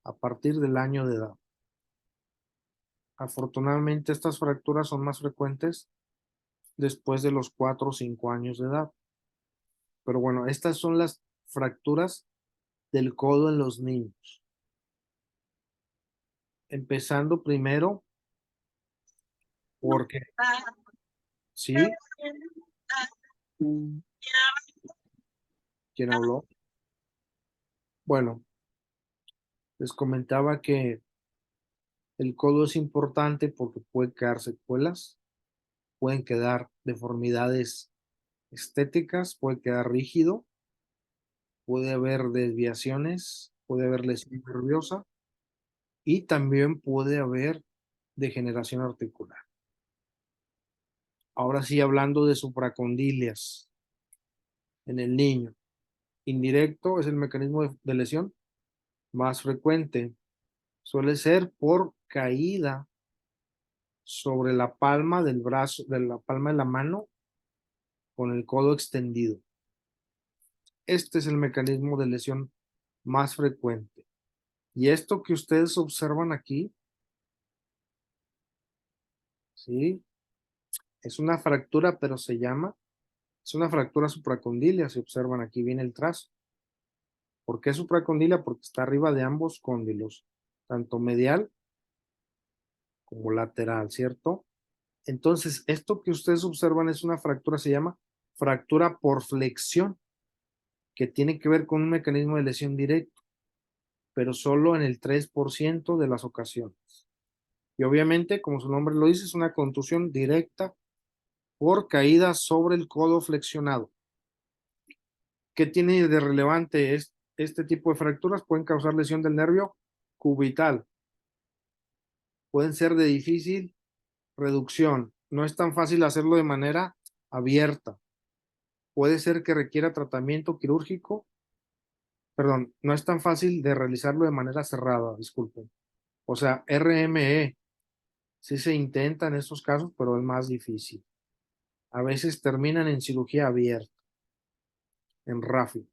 a partir del año de edad. Afortunadamente, estas fracturas son más frecuentes después de los 4 o 5 años de edad. Pero bueno, estas son las fracturas del codo en los niños. Empezando primero porque ¿Sí? ¿Quién habló? Bueno, les comentaba que el codo es importante porque puede quedar secuelas, pueden quedar deformidades estéticas, puede quedar rígido, puede haber desviaciones, puede haber lesión nerviosa y también puede haber degeneración articular. Ahora sí, hablando de supracondilias en el niño. Indirecto es el mecanismo de lesión más frecuente. Suele ser por caída sobre la palma del brazo, de la palma de la mano con el codo extendido. Este es el mecanismo de lesión más frecuente. Y esto que ustedes observan aquí, ¿sí? Es una fractura, pero es una fractura supracondilia, si observan aquí viene el trazo. ¿Por qué supracondilia? Porque está arriba de ambos cóndilos, tanto medial como lateral, ¿cierto? Entonces, esto que ustedes observan es una fractura, se llama fractura por flexión, que tiene que ver con un mecanismo de lesión directo, pero solo en el 3% de las ocasiones. Y obviamente, como su nombre lo dice, es una contusión directa por caída sobre el codo flexionado. ¿Qué tiene de relevante este tipo de fracturas? Pueden causar lesión del nervio cubital. Pueden ser de difícil reducción. No es tan fácil hacerlo de manera abierta. Puede ser que requiera tratamiento quirúrgico. Perdón, no es tan fácil de realizarlo de manera cerrada, disculpen. O sea, RME sí se intenta en estos casos, pero es más difícil. A veces terminan en cirugía abierta, en RAFI.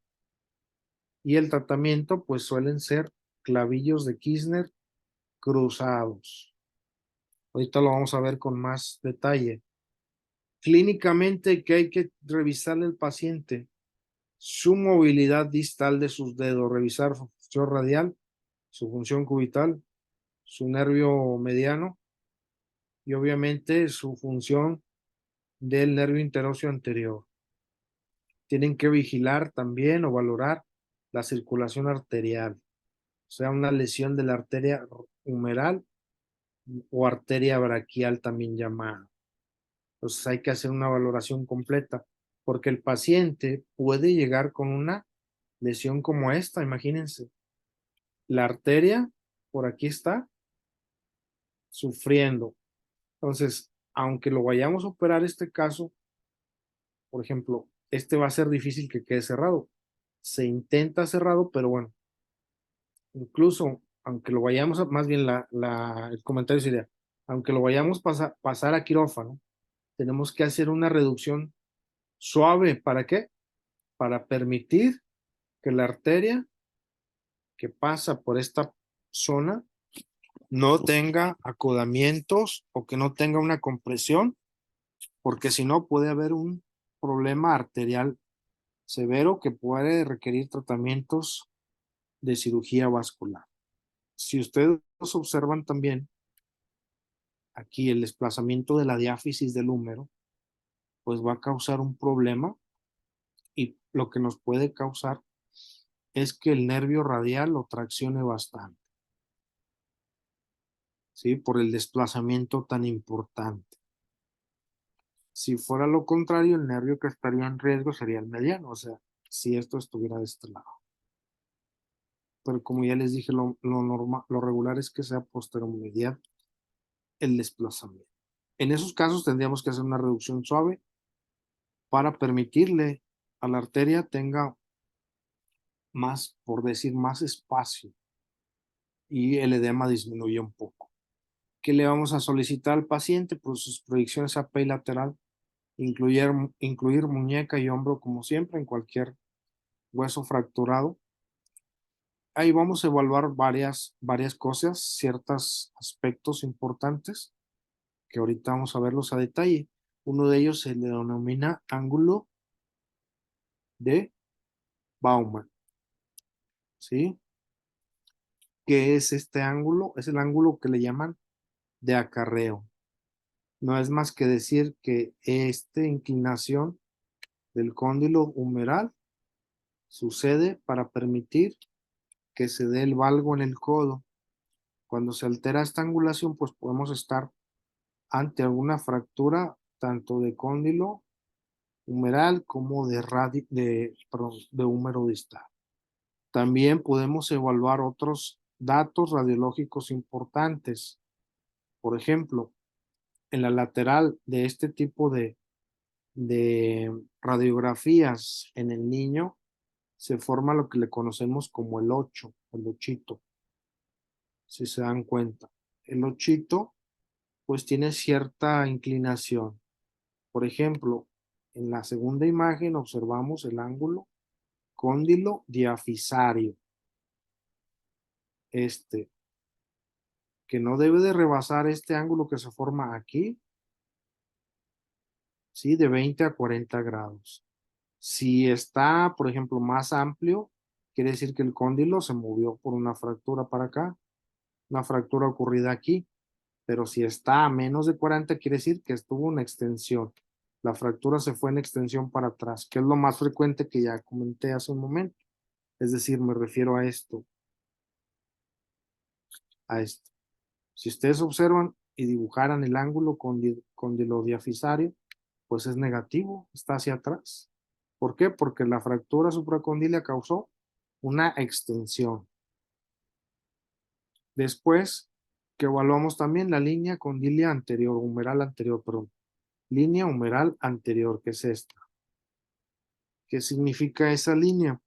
Y el tratamiento, pues suelen ser clavillos de Kirchner cruzados. Ahorita lo vamos a ver con más detalle. Clínicamente, ¿qué hay que revisarle al paciente? Su movilidad distal de sus dedos, revisar su función radial, su función cubital, su nervio mediano y obviamente su función del nervio interóseo anterior. Tienen que vigilar también o valorar la circulación arterial, o sea, una lesión de la arteria humeral o arteria braquial también llamada. Entonces hay que hacer una valoración completa, porque el paciente puede llegar con una lesión como esta, imagínense. La arteria, por aquí está, sufriendo. Entonces, aunque lo vayamos a operar este caso, por ejemplo, este va a ser difícil que quede cerrado. Se intenta cerrado, pero bueno, incluso aunque lo vayamos a, más bien el comentario sería, aunque lo vayamos a pasar a quirófano, tenemos que hacer una reducción suave. ¿Para qué? Para permitir que la arteria que pasa por esta zona no tenga acodamientos o que no tenga una compresión, porque si no puede haber un problema arterial severo que puede requerir tratamientos de cirugía vascular. Si ustedes observan también aquí el desplazamiento de la diáfisis del húmero, pues va a causar un problema y lo que nos puede causar es que el nervio radial lo traccione bastante, ¿sí? Por el desplazamiento tan importante. Si fuera lo contrario, el nervio que estaría en riesgo sería el mediano, o sea, si esto estuviera de este lado. Pero como ya les dije, normal, lo regular es que sea posteromedial el desplazamiento. En esos casos tendríamos que hacer una reducción suave para permitirle a la arteria tenga más, por decir, más espacio y el edema disminuye un poco. ¿Qué le vamos a solicitar al paciente? Pues sus proyecciones AP y lateral, incluir muñeca y hombro como siempre en cualquier hueso fracturado. Ahí vamos a evaluar varias cosas, ciertos aspectos importantes que ahorita vamos a verlos a detalle. Uno de ellos se le denomina ángulo de Baumann, ¿sí? ¿Qué es este ángulo? Es el ángulo que le llaman de acarreo. no es más que decir que esta inclinación del cóndilo humeral sucede para permitir que se dé el valgo en el codo. Cuando se altera esta angulación, pues podemos estar ante alguna fractura tanto de cóndilo humeral como de húmero distal. También podemos evaluar otros datos radiológicos importantes. Por ejemplo, en la lateral de este tipo de radiografías en el niño se forma lo que le conocemos como el ochito, si se dan cuenta. El ochito pues tiene cierta inclinación. Por ejemplo, en la segunda imagen observamos el ángulo cóndilo diafisario. Que no debe de rebasar este ángulo que se forma aquí, ¿sí? De 20 a 40 grados. Si está, por ejemplo, más amplio, quiere decir que el cóndilo se movió por una fractura para acá, una fractura ocurrida aquí. Pero si está a menos de 40, quiere decir que estuvo una extensión. La fractura se fue en extensión para atrás, que es lo más frecuente que ya comenté hace un momento. Es decir, me refiero a esto. A esto. Si ustedes observan y dibujaran el ángulo condilodiafisario, pues es negativo, está hacia atrás. ¿Por qué? Porque la fractura supracondilia causó una extensión. Después, que evaluamos también la línea condilia anterior, humeral anterior, perdón. Línea humeral anterior, que es esta. ¿Qué significa esa línea?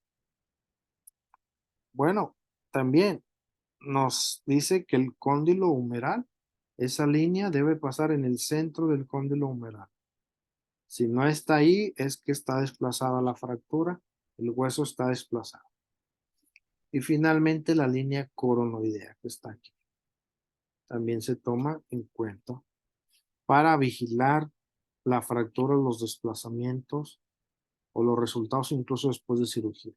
Bueno, también nos dice que el cóndilo humeral, esa línea debe pasar en el centro del cóndilo humeral. Si no está ahí, es que está desplazada la fractura, el hueso está desplazado. Y finalmente la línea coronoidea, que está aquí. También se toma en cuenta para vigilar la fractura, los desplazamientos o los resultados incluso después de cirugía.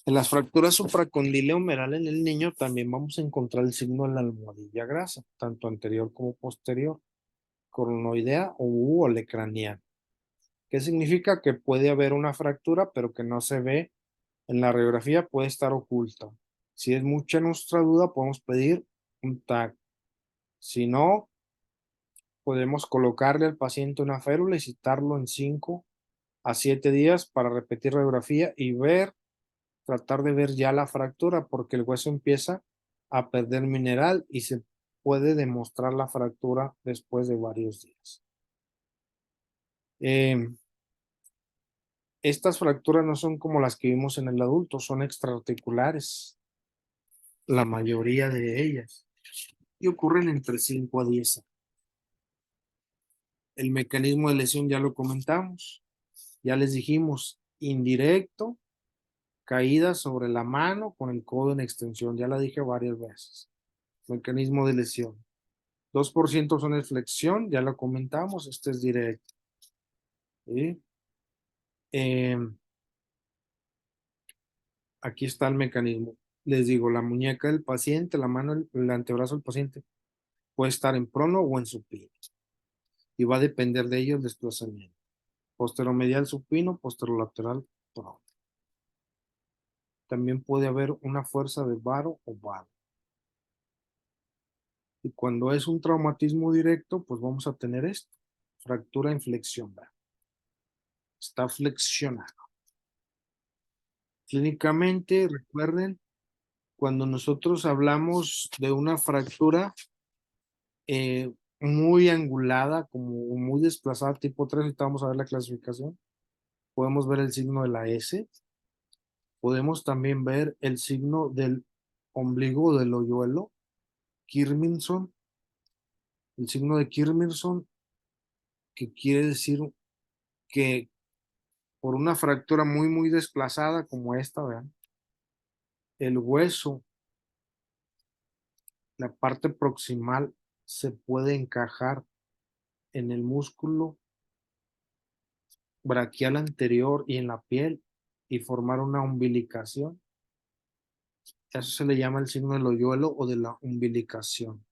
En las fracturas supracondilea humeral en el niño también vamos a encontrar el signo de la almohadilla grasa, tanto anterior como posterior, coronoidea o olecraniana. ¿Qué significa? Que puede haber una fractura, pero que no se ve en la radiografía, puede estar oculta. Si es mucha nuestra duda, podemos pedir un TAC. Si no, podemos colocarle al paciente una férula y citarlo en 5 a 7 días para repetir radiografía y tratar de ver ya la fractura, porque el hueso empieza a perder mineral y se puede demostrar la fractura después de varios días. Estas fracturas no son como las que vimos en el adulto, son extraarticulares, la mayoría de ellas, y ocurren entre 5 a 10 años. El mecanismo de lesión ya lo comentamos, ya les dijimos, indirecto, caída sobre la mano con el codo en extensión, ya la dije varias veces. Mecanismo de lesión. 2% son de flexión, ya lo comentamos, este es directo. ¿Sí? Aquí está el mecanismo. Les digo, la muñeca del paciente, la mano, el antebrazo del paciente puede estar en prono o en supino. Y va a depender de ello el desplazamiento. Posteromedial supino, posterolateral prono. También puede haber una fuerza de varo o varo. Y cuando es un traumatismo directo, pues vamos a tener esto. Fractura en flexión. Está flexionado. Clínicamente, recuerden, cuando nosotros hablamos de una fractura muy angulada, como muy desplazada, tipo 3, ahorita vamos a ver la clasificación, podemos ver el signo de la S, podemos también ver el signo del ombligo del hoyuelo, Kirminson, el signo de Kirminson, que quiere decir que por una fractura muy desplazada como esta, vean, el hueso, la parte proximal se puede encajar en el músculo braquial anterior y en la piel y formar una umbilicación. Eso se le llama el signo del hoyuelo o de la umbilicación.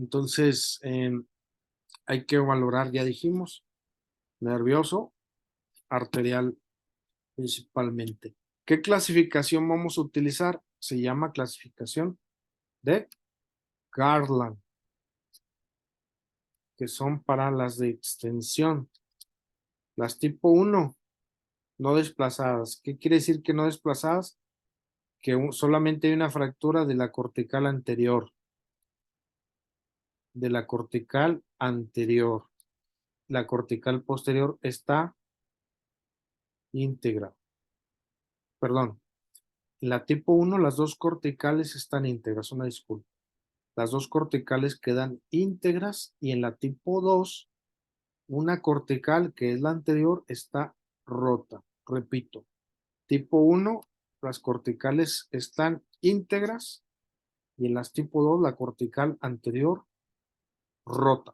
Entonces, hay que valorar, ya dijimos, nervioso, arterial principalmente. ¿Qué clasificación vamos a utilizar? Se llama clasificación de Garland, que son para las de extensión. Las tipo 1, no desplazadas. ¿Qué quiere decir que no desplazadas? Que solamente hay una fractura de la cortical anterior. De la cortical anterior. La cortical posterior está íntegra. Perdón. En la tipo 1, las dos corticales están íntegras. Una disculpa. Las dos corticales quedan íntegras y en la tipo 2, una cortical que es la anterior está rota. Repito, tipo 1, las corticales están íntegras y en las tipo 2, la cortical anterior rota.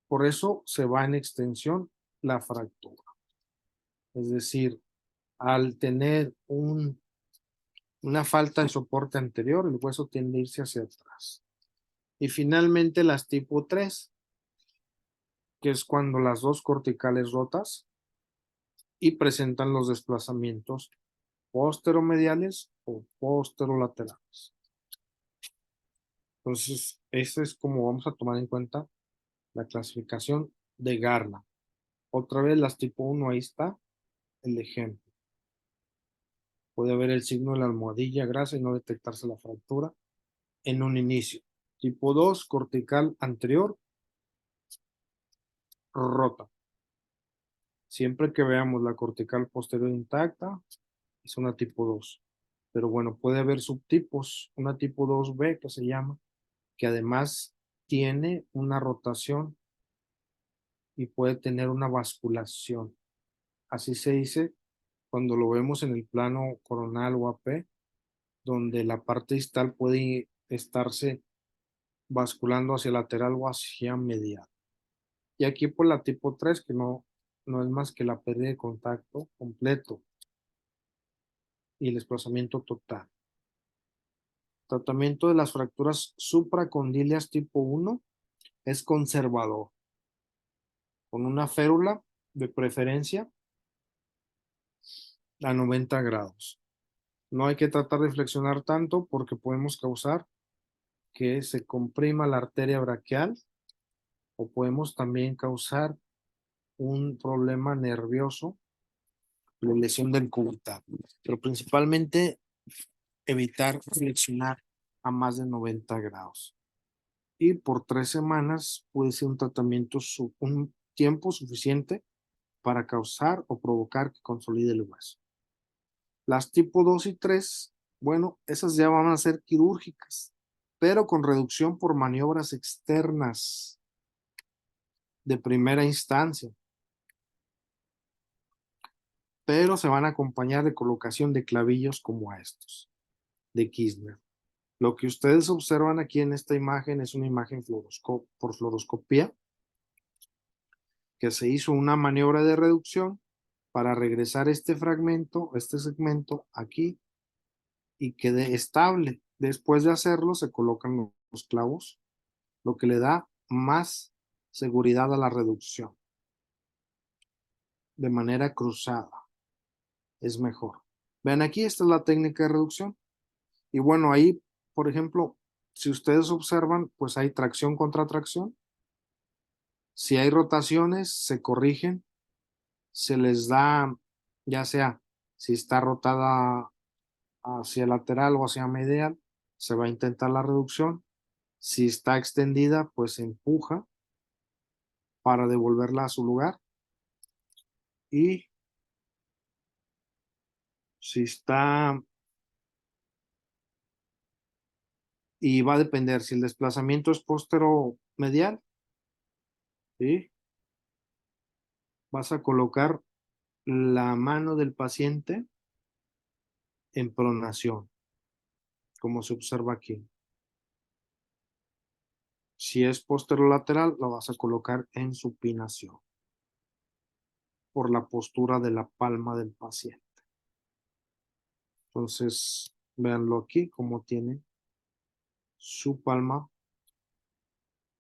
Por eso se va en extensión la fractura. Es decir, al tener una falta de soporte anterior, el hueso tiende a irse hacia atrás. Y finalmente las tipo 3, que es cuando las dos corticales rotas y presentan los desplazamientos posteromediales o posterolaterales. Entonces, eso es como vamos a tomar en cuenta la clasificación de Garland. Otra vez las tipo 1, ahí está el ejemplo. Puede haber el signo de la almohadilla grasa y no detectarse la fractura en un inicio. Tipo 2, cortical anterior, rota. Siempre que veamos la cortical posterior intacta, es una tipo 2. Pero bueno, puede haber subtipos, una tipo 2B que se llama, que además tiene una rotación y puede tener una basculación. Así se dice cuando lo vemos en el plano coronal o AP, donde la parte distal puede estarse basculando hacia lateral o hacia medial. Y aquí por la tipo 3, que no es más que la pérdida de contacto completo y el desplazamiento total. Tratamiento de las fracturas supracondilias tipo 1 es conservador, con una férula de preferencia a 90 grados. No hay que tratar de flexionar tanto porque podemos causar que se comprima la arteria braquial o podemos también causar un problema nervioso, la lesión del cubital, pero principalmente evitar flexionar a más de 90 grados. Y por 3 semanas puede ser un tratamiento, un tiempo suficiente para causar o provocar que consolide el hueso. Las tipo 2 y 3, bueno, esas ya van a ser quirúrgicas, pero con reducción por maniobras externas de primera instancia. Pero se van a acompañar de colocación de clavillos como estos, de Kirchner. Lo que ustedes observan aquí en esta imagen es una imagen por fluoroscopía, que se hizo una maniobra de reducción para regresar este fragmento, este segmento aquí y quede estable. Después de hacerlo se colocan los clavos, lo que le da más seguridad a la reducción. De manera cruzada es mejor. Vean aquí, esta es la técnica de reducción. Y bueno, ahí, por ejemplo, si ustedes observan, pues hay tracción contra tracción. Si hay rotaciones, se corrigen, se les da, ya sea si está rotada hacia lateral o hacia medial, se va a intentar la reducción. Si está extendida, pues se empuja para devolverla a su lugar. Y si está, y va a depender si el desplazamiento es posteromedial, ¿sí? Vas a colocar la mano del paciente en pronación, como se observa aquí. Si es posterolateral, lo vas a colocar en supinación por la postura de la palma del paciente. Entonces, véanlo aquí, como tiene su palma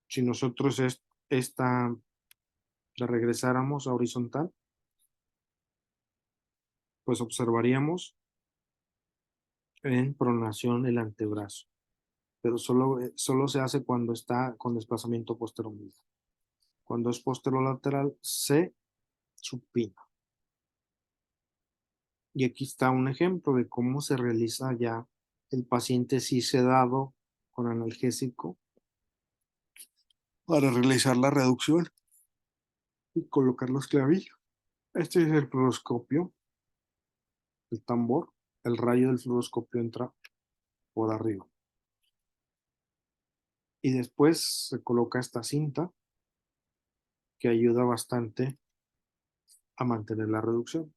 Si nosotros esta la regresáramos a horizontal, pues observaríamos en pronación el antebrazo, pero solo se hace cuando está con desplazamiento posteromedial. Cuando es posterolateral, se supina. Y aquí está un ejemplo de cómo se realiza ya el paciente sí sedado con analgésico para realizar la reducción y colocar los clavillos. Este es el fluoroscopio, el tambor. El rayo del fluoroscopio entra por arriba. Y después se coloca esta cinta que ayuda bastante a mantener la reducción.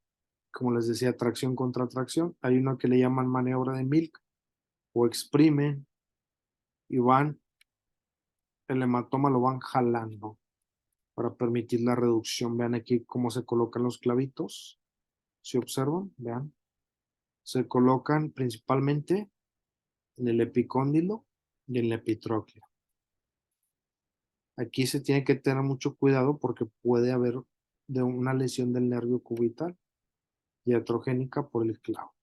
Como les decía, tracción contra tracción. Hay una que le llaman maniobra de Milk o exprimen y el hematoma lo van jalando para permitir la reducción. Vean aquí cómo se colocan los clavitos. Si observan, vean. Se colocan principalmente en el epicóndilo y en la epitróclea. Aquí se tiene que tener mucho cuidado porque puede haber de una lesión del nervio cubital iatrogénica por el clavo.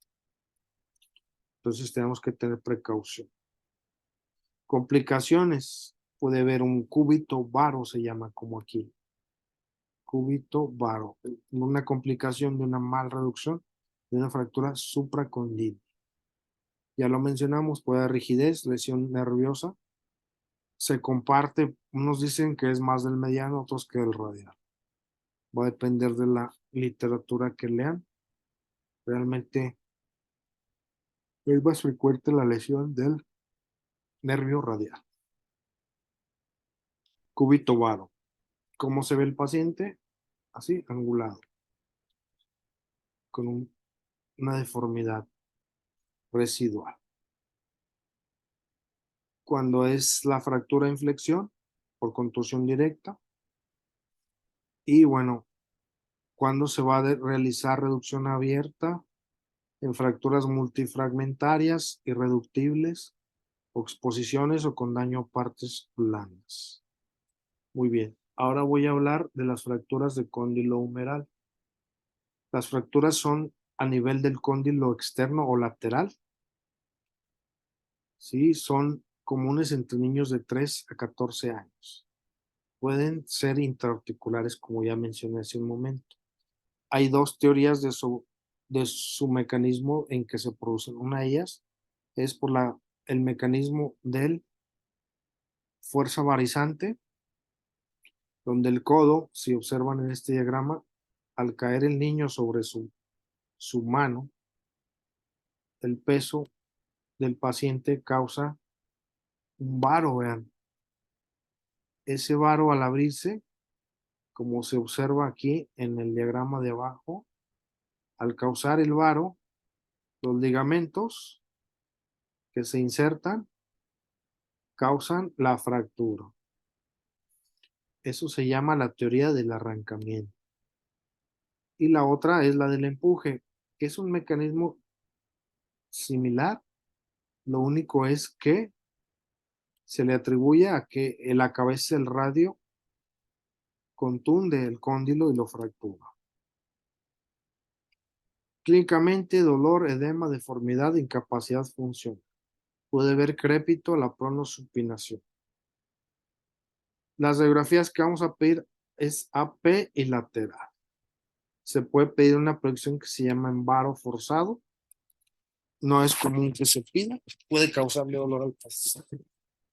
Entonces tenemos que tener precaución. Complicaciones. Puede haber un cúbito varo, se llama como aquí. Cúbito varo. Una complicación de una mal reducción de una fractura supracondil. Ya lo mencionamos, puede haber rigidez, lesión nerviosa. Se comparte, unos dicen que es más del mediano, otros que del radial. Va a depender de la literatura que lean. Realmente es más frecuente la lesión del nervio radial. Cúbito varo. ¿Cómo se ve el paciente? Así, angulado, con una deformidad residual. Cuando es la fractura en flexión por contusión directa. Y bueno, cuando se va a realizar reducción abierta en fracturas multifragmentarias, irreductibles, o exposiciones o con daño a partes blandas. Muy bien, ahora voy a hablar de las fracturas de cóndilo humeral. Las fracturas son a nivel del cóndilo externo o lateral. Sí, son comunes entre niños de 3 a 14 años. Pueden ser intraarticulares, como ya mencioné hace un momento. Hay dos teorías de su mecanismo en que se producen. Una de ellas es por el mecanismo del fuerza varizante, donde el codo, si observan en este diagrama, al caer el niño sobre su mano, el peso del paciente causa un varo, vean. Ese varo al abrirse, como se observa aquí en el diagrama de abajo, al causar el varo, los ligamentos que se insertan causan la fractura. Eso se llama la teoría del arrancamiento. Y la otra es la del empuje, que es un mecanismo similar. Lo único es que se le atribuye a que la cabeza del radio contunde el cóndilo y lo fractura. Clínicamente, dolor, edema, deformidad, incapacidad funcional. Puede haber crépito, la pronosupinación. Las radiografías que vamos a pedir es AP y lateral. Se puede pedir una proyección que se llama en varo forzado. No es común que se pida, puede causarle dolor al paciente.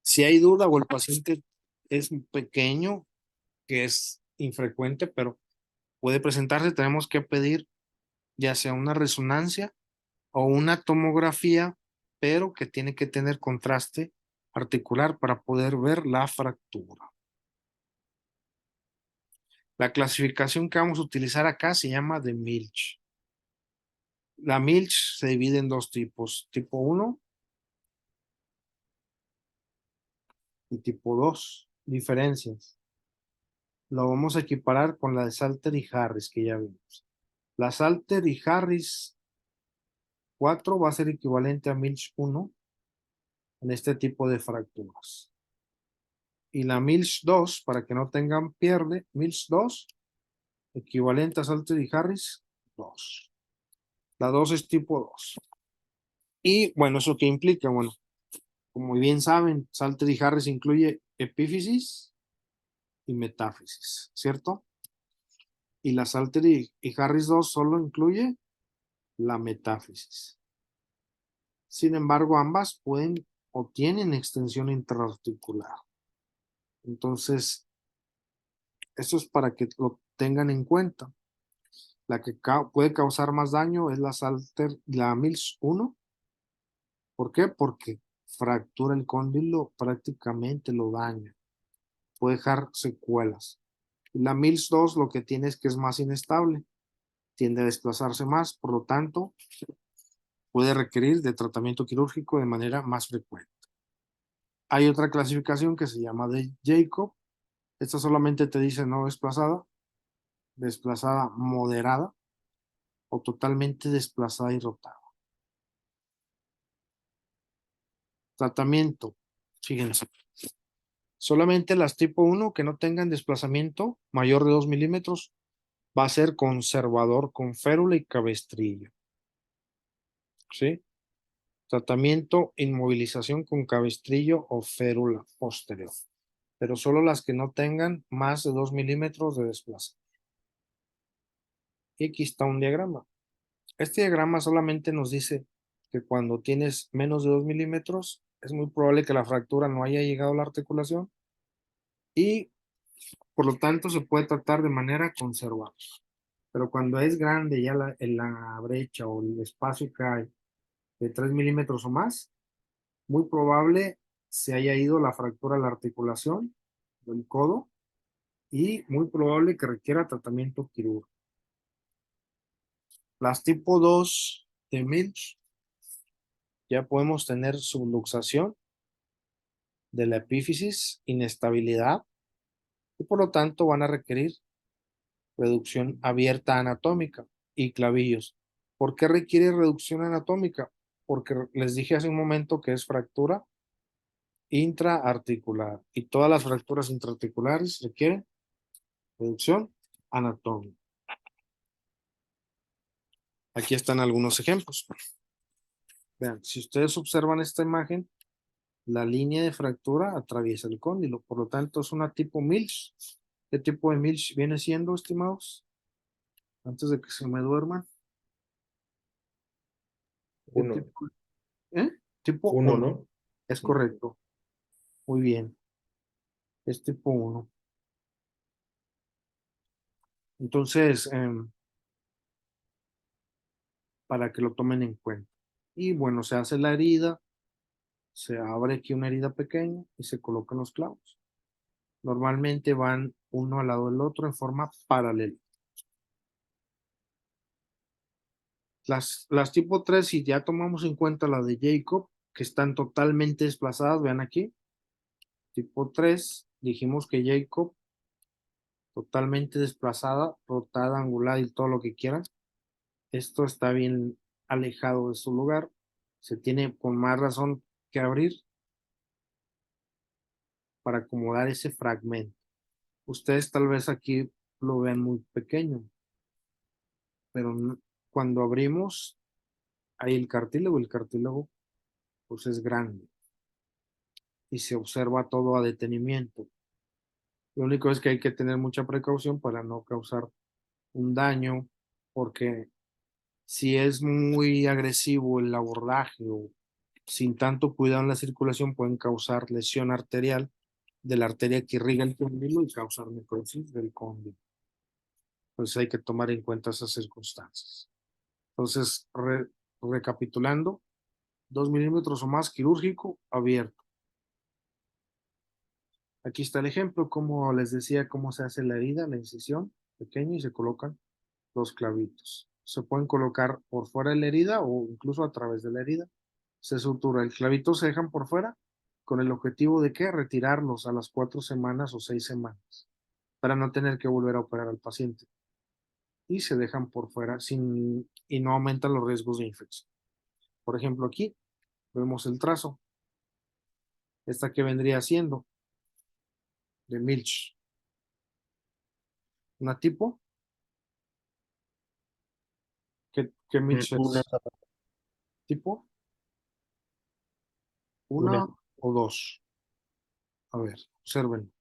Si hay duda o el paciente es pequeño, que es infrecuente, pero puede presentarse, tenemos que pedir ya sea una resonancia o una tomografía, pero que tiene que tener contraste articular para poder ver la fractura. La clasificación que vamos a utilizar acá se llama de Milch. La Milch se divide en dos tipos, tipo 1 y tipo 2. Diferencias. Lo vamos a equiparar con la de Salter y Harris que ya vimos. La Salter y Harris 4 va a ser equivalente a Milch 1 en este tipo de fracturas. Y la Mills 2, para que no tengan pierde, Mills 2, equivalente a Salter y Harris, 2. La 2 es tipo 2. Y bueno, ¿eso qué implica? Bueno, como bien saben, Salter y Harris incluye epífisis y metáfisis, ¿cierto? Y la Salter y Harris 2 solo incluye la metáfisis. Sin embargo, ambas pueden o tienen extensión intraarticular. Entonces, eso es para que lo tengan en cuenta. La que puede causar más daño es la Salter, la Mills 1. ¿Por qué? Porque fractura el cóndilo, prácticamente lo daña. Puede dejar secuelas. Y la Mills 2 lo que tiene es que es más inestable. Tiende a desplazarse más, por lo tanto, puede requerir de tratamiento quirúrgico de manera más frecuente. Hay otra clasificación que se llama de Jacob. Esta solamente te dice no desplazada, desplazada moderada o totalmente desplazada y rotada. Tratamiento, fíjense. Solamente las tipo 1 que no tengan desplazamiento mayor de 2 milímetros va a ser conservador con férula y cabestrillo. ¿Sí? Tratamiento, inmovilización con cabestrillo o férula posterior. Pero solo las que no tengan más de 2 milímetros de desplazamiento. Y aquí está un diagrama. Este diagrama solamente nos dice que cuando tienes menos de 2 milímetros, es muy probable que la fractura no haya llegado a la articulación y por lo tanto se puede tratar de manera conservadora. Pero cuando es grande ya la brecha o el espacio que hay de 3 milímetros o más, muy probable se haya ido la fractura a la articulación del codo y muy probable que requiera tratamiento quirúrgico. Las tipo 2 de Mills ya podemos tener subluxación de la epífisis, inestabilidad y por lo tanto van a requerir reducción abierta anatómica y clavillos. ¿Por qué requiere reducción anatómica? Porque les dije hace un momento que es fractura intraarticular y todas las fracturas intraarticulares requieren reducción anatómica. Aquí están algunos ejemplos. Vean, si ustedes observan esta imagen, la línea de fractura atraviesa el cóndilo, por lo tanto es una tipo Mills. ¿Qué tipo de Mills viene siendo, estimados? Antes de que se me duerman. Uno. Tipo 1, 1. ¿no? Es correcto. Muy bien. Es tipo 1. Entonces, para que lo tomen en cuenta. Y bueno, se hace la herida, se abre aquí una herida pequeña y se colocan los clavos. Normalmente van uno al lado del otro en forma paralela. Las tipo 3, si ya tomamos en cuenta la de Jacob, que están totalmente desplazadas, vean aquí. Tipo 3, dijimos que Jacob, totalmente desplazada, rotada, angular y todo lo que quieran. Esto está bien alejado de su lugar. Se tiene con más razón que abrir para acomodar ese fragmento. Ustedes tal vez aquí lo vean muy pequeño, pero cuando abrimos, hay el cartílago pues es grande y se observa todo a detenimiento. Lo único es que hay que tener mucha precaución para no causar un daño, porque si es muy agresivo el abordaje o sin tanto cuidado en la circulación, pueden causar lesión arterial de la arteria que irriga el cóndilo y causar necrosis del cóndilo. Entonces hay que tomar en cuenta esas circunstancias. Entonces, recapitulando, 2 milímetros o más quirúrgico abierto. Aquí está el ejemplo, como les decía, cómo se hace la herida, la incisión, pequeño, y se colocan los clavitos. Se pueden colocar por fuera de la herida o incluso a través de la herida. Se sutura. El clavito se dejan por fuera con el objetivo de que retirarlos a las 4 semanas o 6 semanas para no tener que volver a operar al paciente. Y se dejan por fuera y no aumentan los riesgos de infección. Por ejemplo, aquí vemos el trazo. Esta que vendría siendo de Milch. ¿Una tipo? ¿Qué Milch es? ¿Tipo? ¿Una o dos? A ver, observen.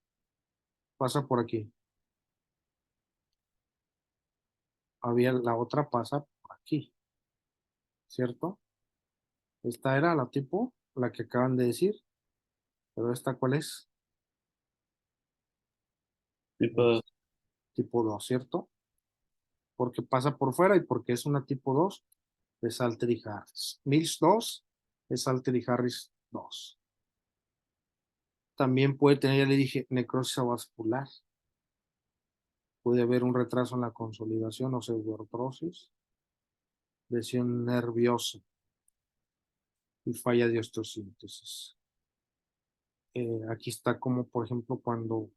Pasa por aquí. La otra pasa por aquí. ¿Cierto? Esta era la tipo, la que acaban de decir. Pero esta, ¿cuál es? Tipo 2, ¿cierto? Porque pasa por fuera y porque es una tipo 2 de Salter y Harris. Mills 2 es Salter y Harris 2. También puede tener, ya le dije, necrosis avascular. Puede haber un retraso en la consolidación o pseudoartrosis, lesión nerviosa y falla de osteosíntesis. Aquí está como, por ejemplo, cuando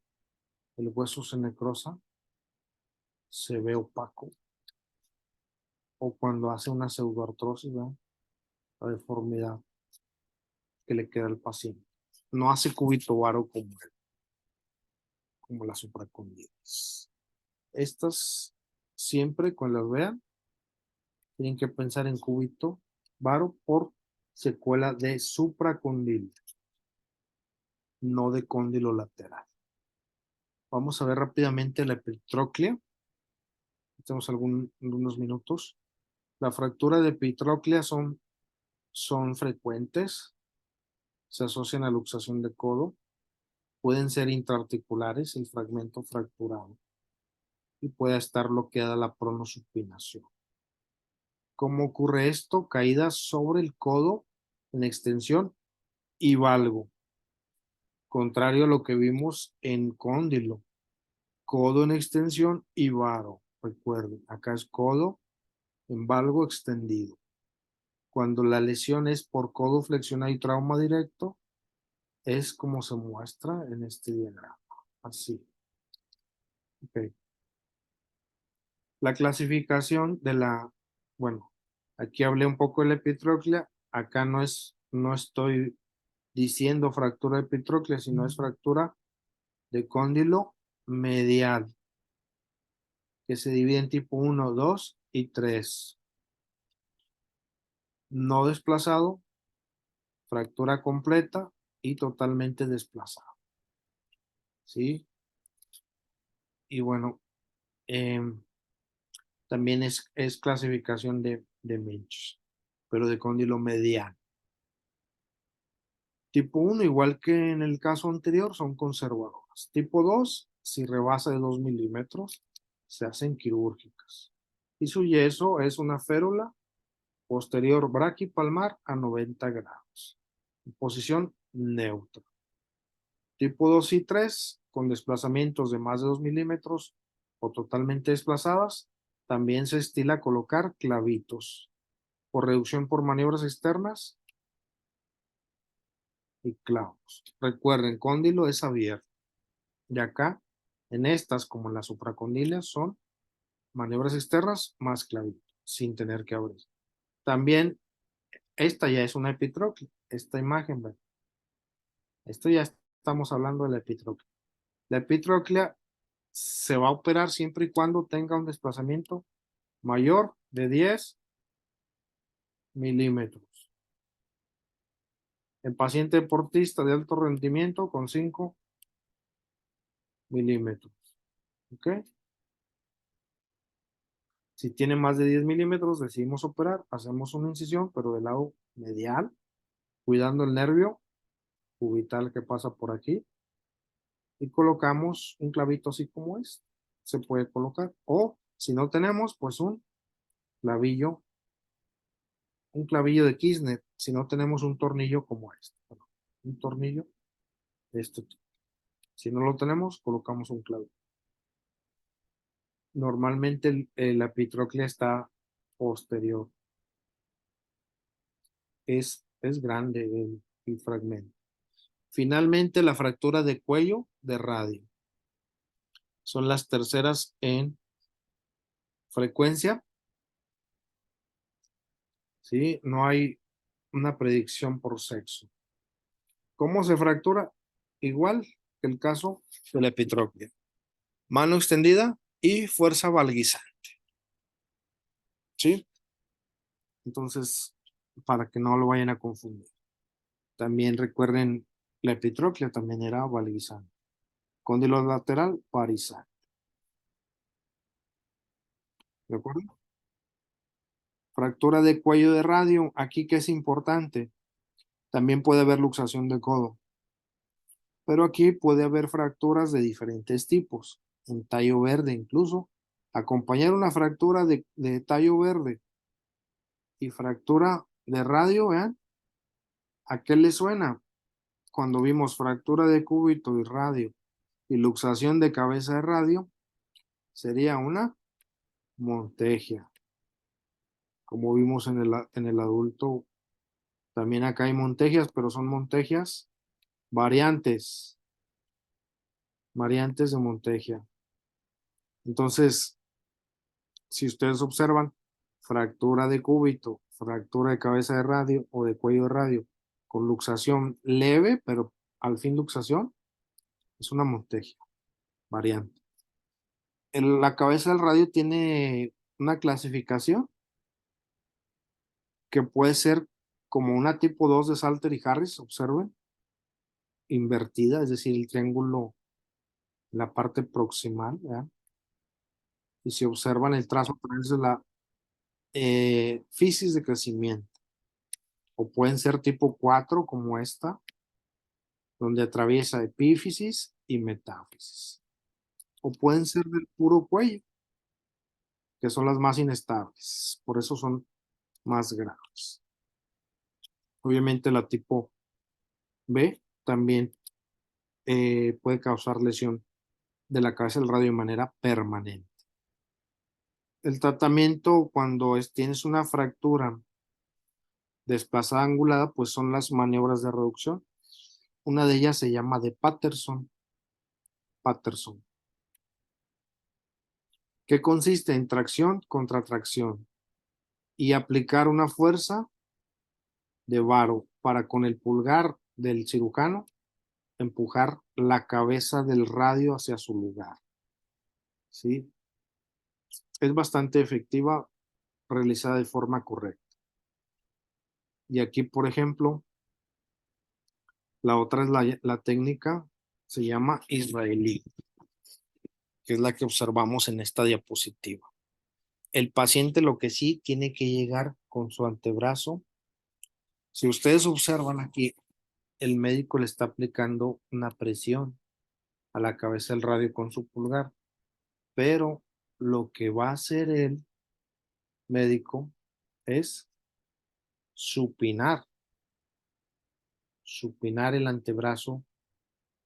el hueso se necrosa, se ve opaco. O cuando hace una pseudoartrosis, ¿verdad? La deformidad que le queda al paciente. No hace cúbito varo como las supracondilas. Estas, siempre cuando las vean, tienen que pensar en cúbito varo por secuela de supracondilo, no de cóndilo lateral. Vamos a ver rápidamente la epitróclea. Tenemos algunos minutos. La fractura de epitróclea son frecuentes, se asocian a luxación de codo, pueden ser intraarticulares, el fragmento fracturado, y puede estar bloqueada la pronosupinación. ¿Cómo ocurre esto? Caídas sobre el codo en extensión y valgo, contrario a lo que vimos en cóndilo. Codo en extensión y varo. Recuerden, acá es codo en valgo extendido. Cuando la lesión es por codo flexionado y trauma directo, es como se muestra en este diagrama. Así. Okay. La clasificación de bueno, aquí hablé un poco de la epitróclea. Acá no estoy diciendo fractura de epitróclea, sino es fractura de cóndilo medial, que se divide en tipo 1, 2 y 3. No desplazado, fractura completa y totalmente desplazado. ¿Sí? Y bueno, también es clasificación de Milch, pero de cóndilo medial. Tipo 1, igual que en el caso anterior, son conservadoras. Tipo 2, si rebasa de 2 milímetros, se hacen quirúrgicas. Y su yeso es una férula posterior braquipalmar a 90 grados. Posición neutra. Tipo 2 y 3, con desplazamientos de más de 2 milímetros o totalmente desplazadas, también se estila colocar clavitos por reducción por maniobras externas y clavos. Recuerden, cóndilo es abierto. Y acá, en estas, como en las supracondilas, son maniobras externas más clavitos, sin tener que abrir. También, esta ya es una epitróclea. Esta imagen, ¿verdad? Esto ya estamos hablando de la epitróclea. La epitróclea se va a operar siempre y cuando tenga un desplazamiento mayor de 10 milímetros. En paciente deportista de alto rendimiento con 5 milímetros. ¿Ok? Si tiene más de 10 milímetros, decidimos operar, hacemos una incisión, pero del lado medial, cuidando el nervio cubital que pasa por aquí, y colocamos un clavito así como es. Se puede colocar, o si no tenemos, pues un clavillo de Kirchner, si no tenemos un tornillo como este. Un tornillo de este tipo. Si no lo tenemos, colocamos un clavillo. Normalmente la epitróclea está posterior. Es grande el fragmento. Finalmente, la fractura de cuello de radio. Son las terceras en frecuencia. ¿Sí? No hay una predicción por sexo. ¿Cómo se fractura? Igual aquel caso de la epitroclea. Mano extendida y fuerza valguizante. ¿Sí? Entonces, para que no lo vayan a confundir. También recuerden, la epitroclea también era valguizante. Cóndilo lateral, parizante. ¿De acuerdo? Fractura de cuello de radio, aquí que es importante. También puede haber luxación de codo. Pero aquí puede haber fracturas de diferentes tipos. En tallo verde incluso. Acompañar una fractura de tallo verde y fractura de radio, vean. ¿A qué le suena? Cuando vimos fractura de cúbito y radio y luxación de cabeza de radio, sería una montegia. Como vimos en el adulto, también acá hay montegias, pero son montegias variantes de montegia. Entonces, si ustedes observan, fractura de cúbito, fractura de cabeza de radio o de cuello de radio, con luxación leve, pero al fin luxación, es una montegia variante. La cabeza del radio tiene una clasificación que puede ser como una tipo 2 de Salter y Harris, observen, invertida, es decir, el triángulo, la parte proximal, ¿verdad? Y si observan el trazo, es la fisis de crecimiento. O pueden ser tipo 4 como esta, donde atraviesa epífisis y metáfisis. O pueden ser del puro cuello, que son las más inestables. Por eso son más graves. Obviamente la tipo B también puede causar lesión de la cabeza del radio de manera permanente. El tratamiento cuando tienes una fractura desplazada angulada, pues son las maniobras de reducción. Una de ellas se llama de Patterson. Que consiste en tracción contra tracción y aplicar una fuerza de varo para con el pulgar del cirujano empujar la cabeza del radio hacia su lugar. ¿Sí? Es bastante efectiva realizada de forma correcta. Y aquí, por ejemplo, la otra es la técnica, se llama israelí, que es la que observamos en esta diapositiva. El paciente lo que sí tiene que llegar con su antebrazo. Si ustedes observan aquí, el médico le está aplicando una presión a la cabeza del radio con su pulgar, pero lo que va a hacer el médico es supinar el antebrazo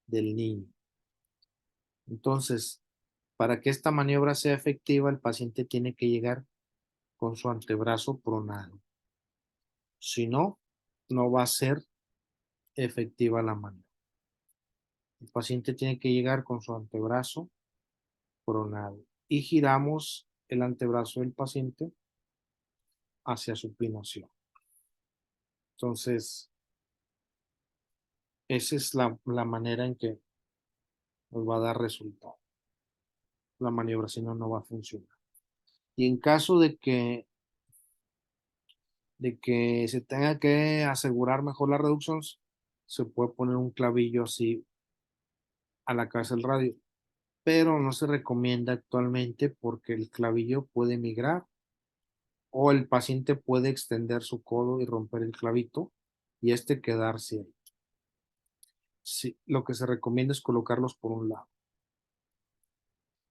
del niño. Entonces, para que esta maniobra sea efectiva, el paciente tiene que llegar con su antebrazo pronado. Si no, no va a ser efectiva la maniobra. El paciente tiene que llegar con su antebrazo pronado y giramos el antebrazo del paciente hacia supinación. Entonces, esa es la manera en que nos va a dar resultado. La maniobra, si no, no va a funcionar. Y en caso de que se tenga que asegurar mejor la reducción, se puede poner un clavillo así a la cabeza del radio, pero no se recomienda actualmente porque el clavillo puede migrar o el paciente puede extender su codo y romper el clavito y quedarse ahí. Sí, lo que se recomienda es colocarlos por un lado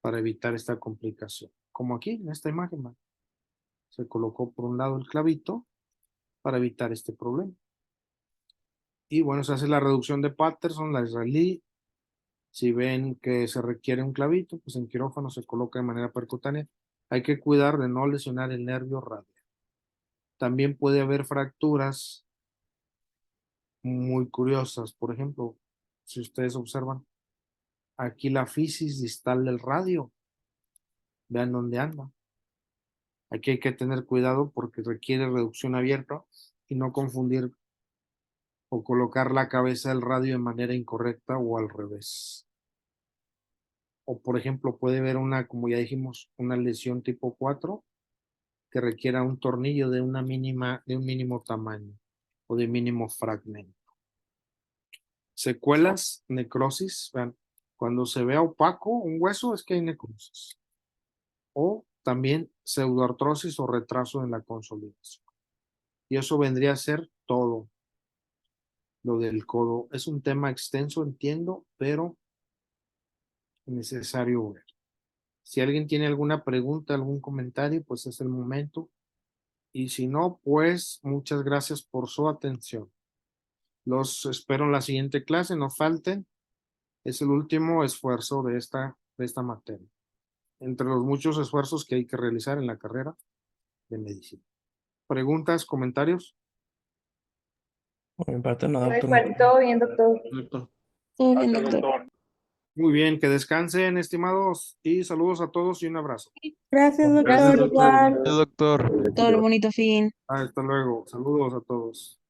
para evitar esta complicación. Como aquí en esta imagen, ¿no? Se colocó por un lado el clavito para evitar este problema. Y bueno, se hace la reducción de Patterson, la israelí. Si ven que se requiere un clavito, pues en quirófano se coloca de manera percutánea. Hay que cuidar de no lesionar el nervio radial. También puede haber fracturas muy curiosas. Por ejemplo, si ustedes observan, aquí la fisis distal del radio. Vean dónde anda. Aquí hay que tener cuidado porque requiere reducción abierta y no confundir o colocar la cabeza del radio de manera incorrecta o al revés. O por ejemplo, puede haber como ya dijimos, una lesión tipo 4 que requiera un tornillo de un mínimo tamaño o de mínimo fragmento. Secuelas, necrosis, vean, cuando se vea opaco un hueso es que hay necrosis. O también pseudoartrosis o retraso en la consolidación. Y eso vendría a ser todo lo del codo. Es un tema extenso, entiendo, pero necesario ver. Si alguien tiene alguna pregunta, algún comentario, pues es el momento. Y si no, pues muchas gracias por su atención. Los espero en la siguiente clase, no falten. Es el último esfuerzo de esta materia. Entre los muchos esfuerzos que hay que realizar en la carrera de medicina. ¿Preguntas, comentarios? Por mi parte, no, doctor. Todo bien, doctor. Todo bien, doctor. Muy bien, que descansen, estimados, y saludos a todos y un abrazo. Gracias, Gracias, doctor. Igual. Doctor. Todo el bonito fin. Hasta luego. Saludos a todos.